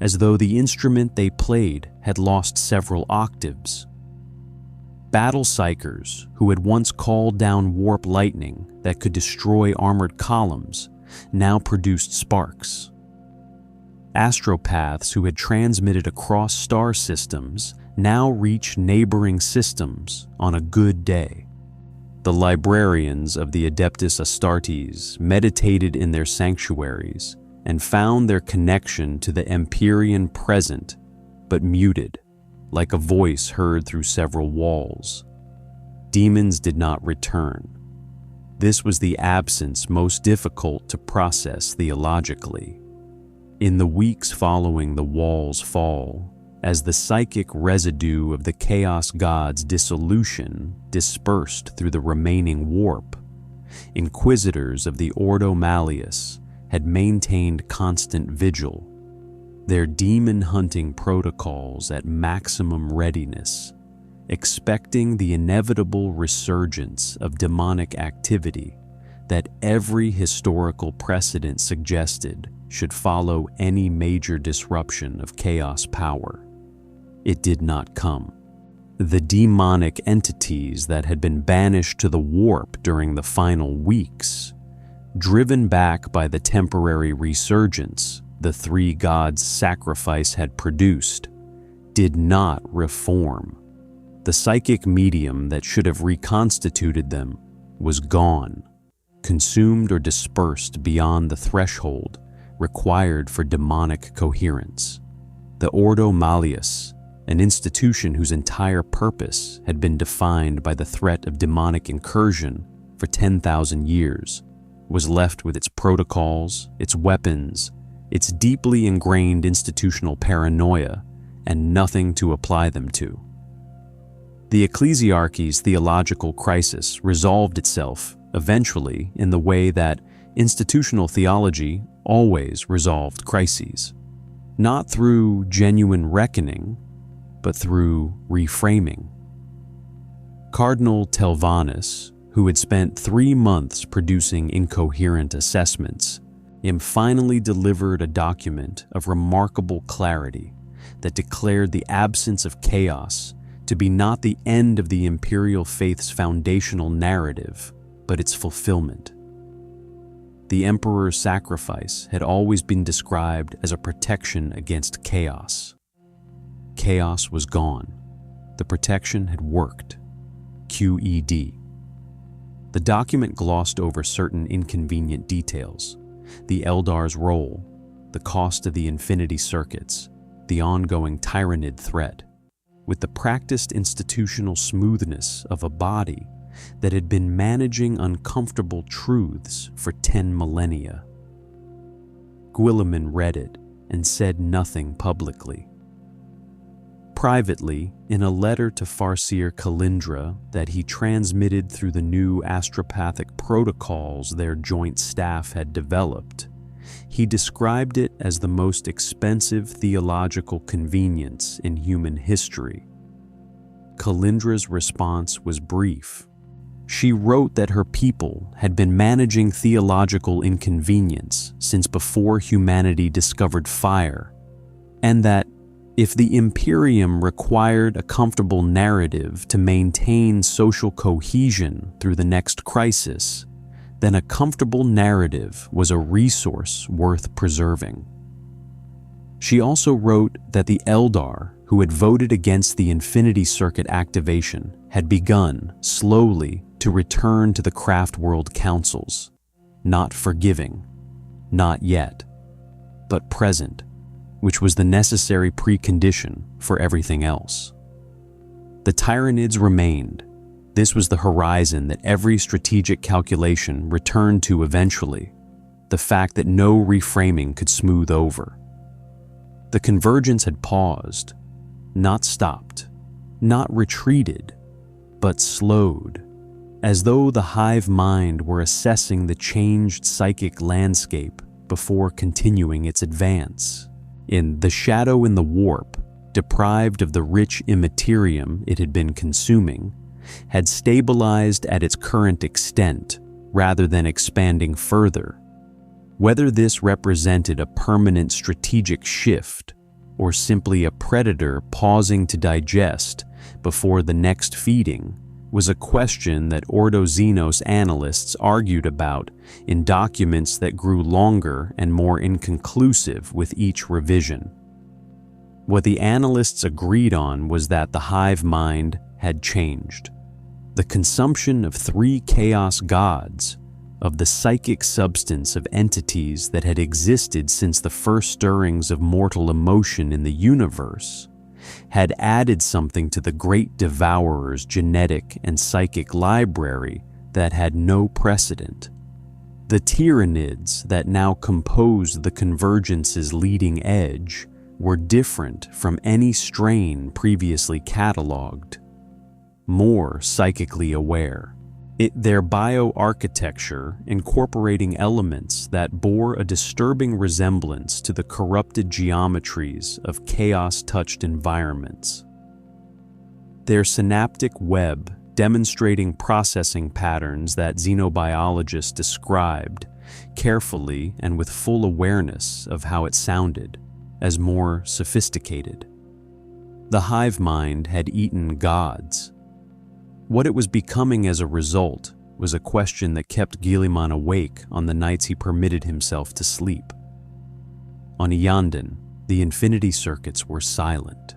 as though the instrument they played had lost several octaves. Battle Psykers, who had once called down warp lightning that could destroy armored columns, now produced sparks. Astropaths who had transmitted across star systems now reached neighboring systems on a good day. The librarians of the Adeptus Astartes meditated in their sanctuaries and found their connection to the Empyrean present, but muted, like a voice heard through several walls. Demons did not return. This was the absence most difficult to process theologically. In the weeks following the wall's fall, as the psychic residue of the Chaos God's dissolution dispersed through the remaining warp, inquisitors of the Ordo Malleus had maintained constant vigil, their demon-hunting protocols at maximum readiness, expecting the inevitable resurgence of demonic activity that every historical precedent suggested should follow any major disruption of chaos power. It did not come. The demonic entities that had been banished to the warp during the final weeks, driven back by the temporary resurgence the three gods' sacrifice had produced, did not reform. The psychic medium that should have reconstituted them was gone, consumed or dispersed beyond the threshold required for demonic coherence. The Ordo Malleus, an institution whose entire purpose had been defined by the threat of demonic incursion for 10,000 years, was left with its protocols, its weapons, its deeply ingrained institutional paranoia, and nothing to apply them to. The ecclesiarchy's theological crisis resolved itself eventually in the way that institutional theology always resolved crises, not through genuine reckoning, but through reframing. Cardinal Telvanus, who had spent 3 months producing incoherent assessments, finally delivered a document of remarkable clarity that declared the absence of chaos to be not the end of the imperial faith's foundational narrative, but its fulfillment. The emperor's sacrifice had always been described as a protection against chaos. Chaos was gone. The protection had worked. QED. The document glossed over certain inconvenient details: the Eldar's role, the cost of the infinity circuits, the ongoing Tyranid threat, with the practiced institutional smoothness of a body that had been managing uncomfortable truths for 10 millennia. Guilliman read it and said nothing publicly. Privately, in a letter to Farseer Kalindra that he transmitted through the new astropathic protocols their joint staff had developed, he described it as the most expensive theological convenience in human history. Kalindra's response was brief. She wrote that her people had been managing theological inconvenience since before humanity discovered fire, and that if the Imperium required a comfortable narrative to maintain social cohesion through the next crisis, then a comfortable narrative was a resource worth preserving. She also wrote that the Eldar, who had voted against the Infinity Circuit activation, had begun, slowly, to return to the Craftworld councils, not forgiving, not yet, but present, which was the necessary precondition for everything else. The Tyranids remained. This was the horizon that every strategic calculation returned to eventually, the fact that no reframing could smooth over. The convergence had paused, not stopped, not retreated, but slowed, as though the hive mind were assessing the changed psychic landscape before continuing its advance. In The Shadow in the Warp, deprived of the rich immaterium it had been consuming, had stabilized at its current extent rather than expanding further. Whether this represented a permanent strategic shift or simply a predator pausing to digest before the next feeding was a question that Ordo Xenos analysts argued about in documents that grew longer and more inconclusive with each revision. What the analysts agreed on was that the hive mind had changed. The consumption of 3 chaos gods, of the psychic substance of entities that had existed since the first stirrings of mortal emotion in the universe, had added something to the Great Devourer's genetic and psychic library that had no precedent. The Tyranids that now composed the convergence's leading edge were different from any strain previously catalogued, more psychically aware. Their bioarchitecture incorporating elements that bore a disturbing resemblance to the corrupted geometries of chaos-touched environments. Their synaptic web demonstrating processing patterns that xenobiologists described, carefully and with full awareness of how it sounded, as more sophisticated. The hive mind had eaten gods. What it was becoming as a result was a question that kept Guilliman awake on the nights he permitted himself to sleep. On Iyanden, the infinity circuits were silent.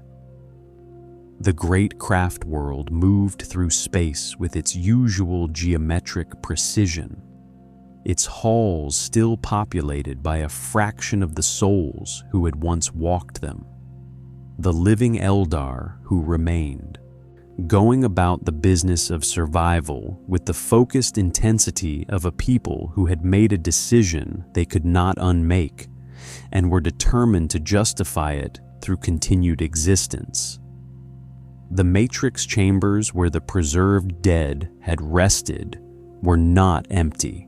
The great craft world moved through space with its usual geometric precision, its halls still populated by a fraction of the souls who had once walked them. The living Eldar who remained, going about the business of survival with the focused intensity of a people who had made a decision they could not unmake and were determined to justify it through continued existence. The matrix chambers where the preserved dead had rested were not empty.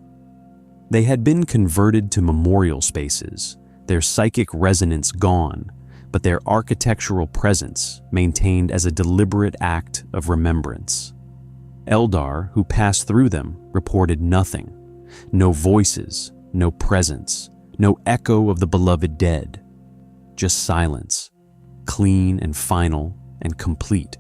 They had been converted to memorial spaces, their psychic resonance gone, but their architectural presence maintained as a deliberate act of remembrance. Eldar who passed through them reported nothing, no voices, no presence, no echo of the beloved dead, just silence, clean and final and complete.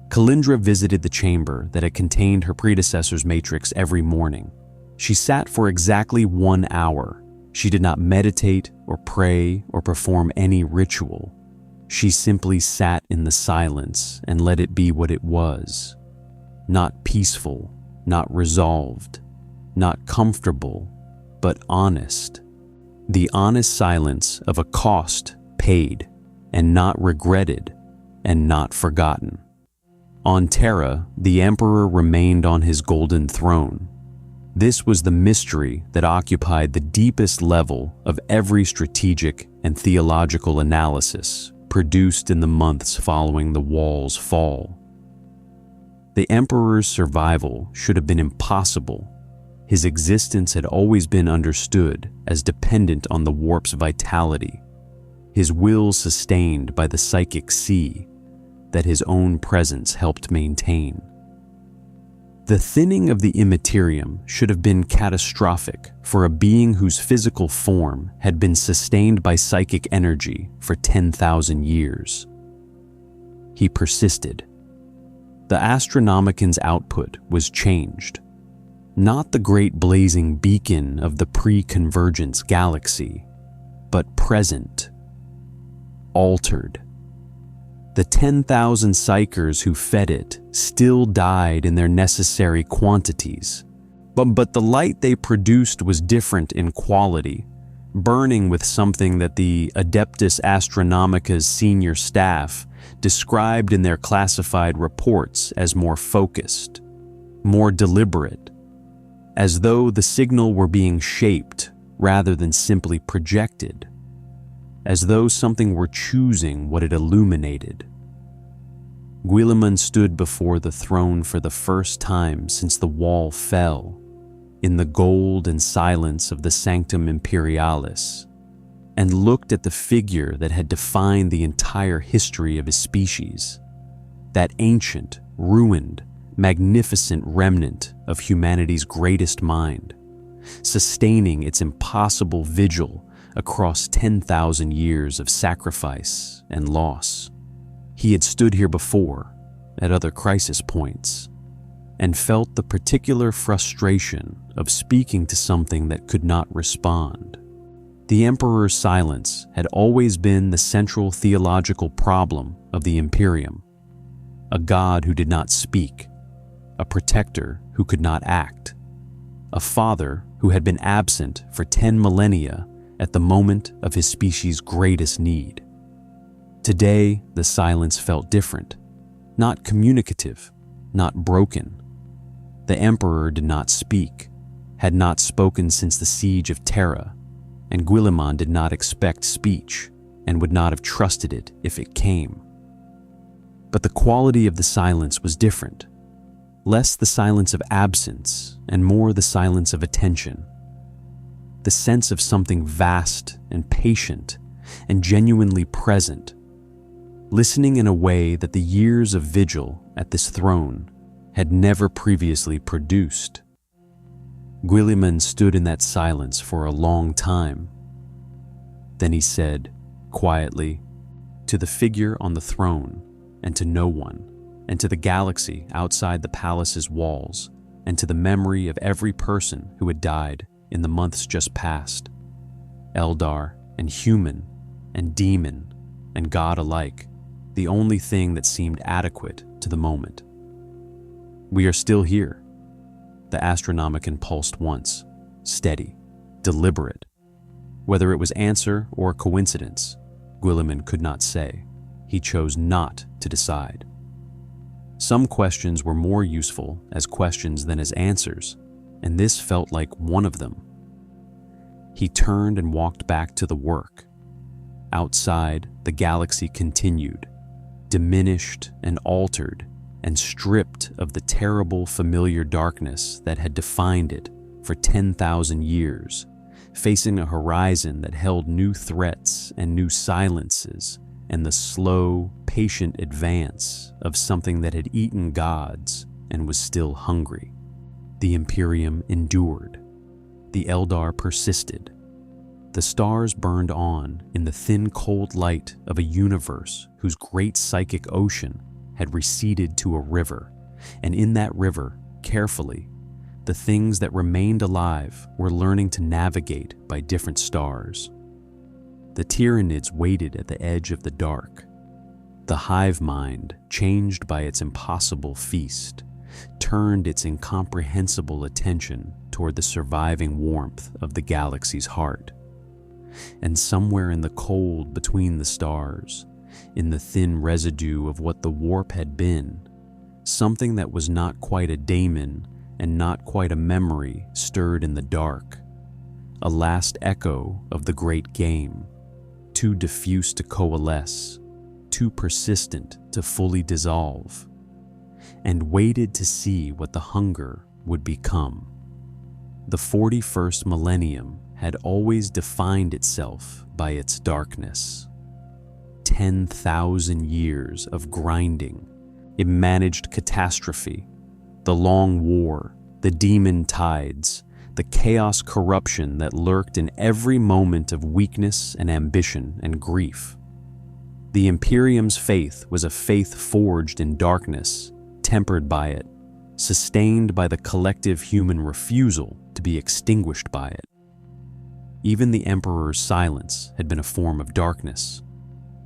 Kalindra visited the chamber that had contained her predecessor's matrix every morning. She sat for exactly 1 hour. She did not meditate or pray or perform any ritual. She simply sat in the silence and let it be what it was. Not peaceful, not resolved, not comfortable, but honest. The honest silence of a cost paid and not regretted and not forgotten. On Terra, the Emperor remained on his golden throne. This was the mystery that occupied the deepest level of every strategic and theological analysis produced in the months following the Wall's fall. The Emperor's survival should have been impossible. His existence had always been understood as dependent on the warp's vitality, his will sustained by the psychic sea that his own presence helped maintain. The thinning of the Imperium should have been catastrophic for a being whose physical form had been sustained by psychic energy for 10,000 years. He persisted. The Astronomican's output was changed. Not the great blazing beacon of the pre-convergence galaxy, but present, altered. The 10,000 psychers who fed it still died in their necessary quantities, but the light they produced was different in quality, burning with something that the Adeptus Astronomica's senior staff described in their classified reports as more focused, more deliberate, as though the signal were being shaped rather than simply projected, as though something were choosing what it illuminated. Guilliman stood before the throne for the first time since the wall fell, in the gold and silence of the Sanctum Imperialis, and looked at the figure that had defined the entire history of his species, that ancient, ruined, magnificent remnant of humanity's greatest mind, sustaining its impossible vigil across 10,000 years of sacrifice and loss. He had stood here before, at other crisis points, and felt the particular frustration of speaking to something that could not respond. The Emperor's silence had always been the central theological problem of the Imperium. A god who did not speak, a protector who could not act, a father who had been absent for 10 millennia at the moment of his species' greatest need. Today, the silence felt different, not communicative, not broken. The Emperor did not speak, had not spoken since the siege of Terra, and Guilliman did not expect speech and would not have trusted it if it came. But the quality of the silence was different, less the silence of absence and more the silence of attention. The sense of something vast and patient and genuinely present, listening in a way that the years of vigil at this throne had never previously produced. Guilliman stood in that silence for a long time. Then he said, quietly, to the figure on the throne, and to no one, and to the galaxy outside the palace's walls, and to the memory of every person who had died in the months just past, Eldar and human and demon and god alike, the only thing that seemed adequate to the moment. We are still here. The Astronomicon pulsed once, steady, deliberate. Whether it was answer or coincidence, Guilliman could not say. He chose not to decide. Some questions were more useful as questions than as answers, and this felt like one of them. He turned and walked back to the work. Outside, the galaxy continued, diminished and altered, and stripped of the terrible familiar darkness that had defined it for 10,000 years, facing a horizon that held new threats and new silences, and the slow, patient advance of something that had eaten gods and was still hungry. The Imperium endured. The Eldar persisted. The stars burned on in the thin, cold light of a universe whose great psychic ocean had receded to a river, and in that river, carefully, the things that remained alive were learning to navigate by different stars. The Tyranids waited at the edge of the dark. The hive mind, changed by its impossible feast, turned its incomprehensible attention toward the surviving warmth of the galaxy's heart. And somewhere in the cold between the stars, in the thin residue of what the warp had been, something that was not quite a daemon and not quite a memory stirred in the dark, a last echo of the great game, too diffuse to coalesce, too persistent to fully dissolve, and waited to see what the hunger would become. The 41st millennium had always defined itself by its darkness. 10,000 years of grinding, immanaged catastrophe, the long war, the demon tides, the chaos corruption that lurked in every moment of weakness and ambition and grief. The Imperium's faith was a faith forged in darkness, tempered by it, sustained by the collective human refusal to be extinguished by it. Even the Emperor's silence had been a form of darkness,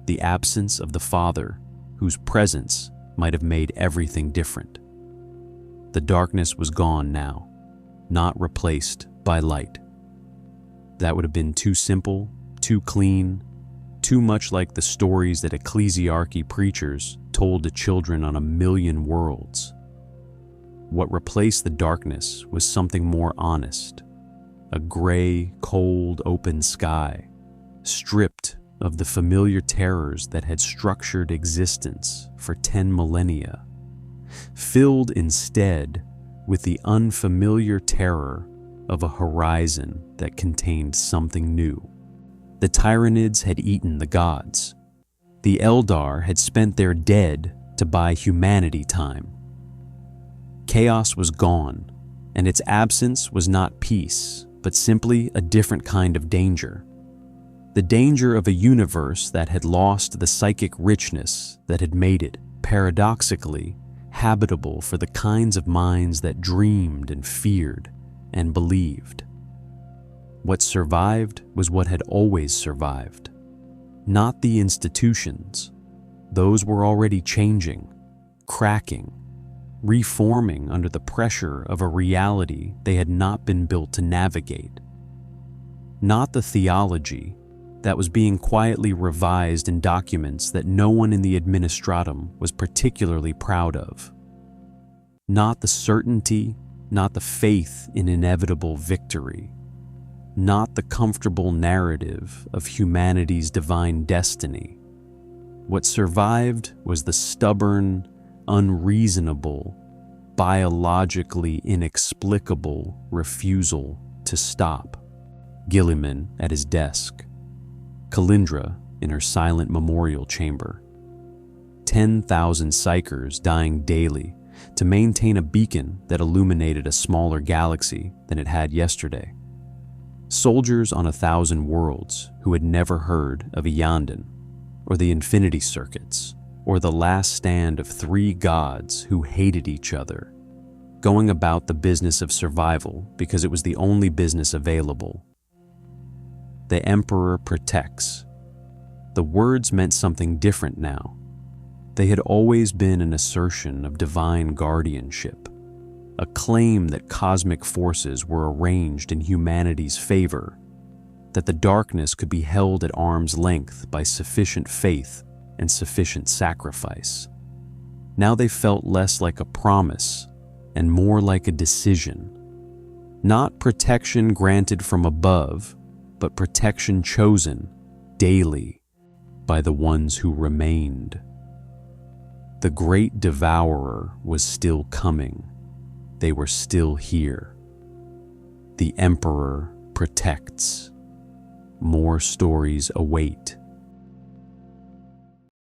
the absence of the Father, whose presence might have made everything different. The darkness was gone now, not replaced by light. That would have been too simple, too clean, too much like the stories that ecclesiarchy preachers told to children on a million worlds. What replaced the darkness was something more honest, a gray, cold, open sky, stripped of the familiar terrors that had structured existence for 10 millennia, filled instead with the unfamiliar terror of a horizon that contained something new. The Tyranids had eaten the gods. The Eldar had spent their dead to buy humanity time. Chaos was gone, and its absence was not peace, but simply a different kind of danger. The danger of a universe that had lost the psychic richness that had made it, paradoxically, habitable for the kinds of minds that dreamed and feared and believed. What survived was what had always survived. Not the institutions. Those were already changing, cracking, reforming under the pressure of a reality they had not been built to navigate. Not the theology that was being quietly revised in documents that no one in the administratum was particularly proud of. Not the certainty, not the faith in inevitable victory. Not the comfortable narrative of humanity's divine destiny. What survived was the stubborn, unreasonable, biologically inexplicable refusal to stop. Guilliman at his desk. Kalindra in her silent memorial chamber. 10,000 psychers dying daily to maintain a beacon that illuminated a smaller galaxy than it had yesterday. Soldiers on 1,000 worlds who had never heard of Iyanden, or the Infinity Circuits, or the last stand of 3 gods who hated each other, going about the business of survival because it was the only business available. The Emperor protects. The words meant something different now. They had always been an assertion of divine guardianship, a claim that cosmic forces were arranged in humanity's favor, that the darkness could be held at arm's length by sufficient faith and sufficient sacrifice. Now they felt less like a promise and more like a decision. Not protection granted from above, but protection chosen daily by the ones who remained. The Great Devourer was still coming. They were still here. The Emperor protects. More stories await.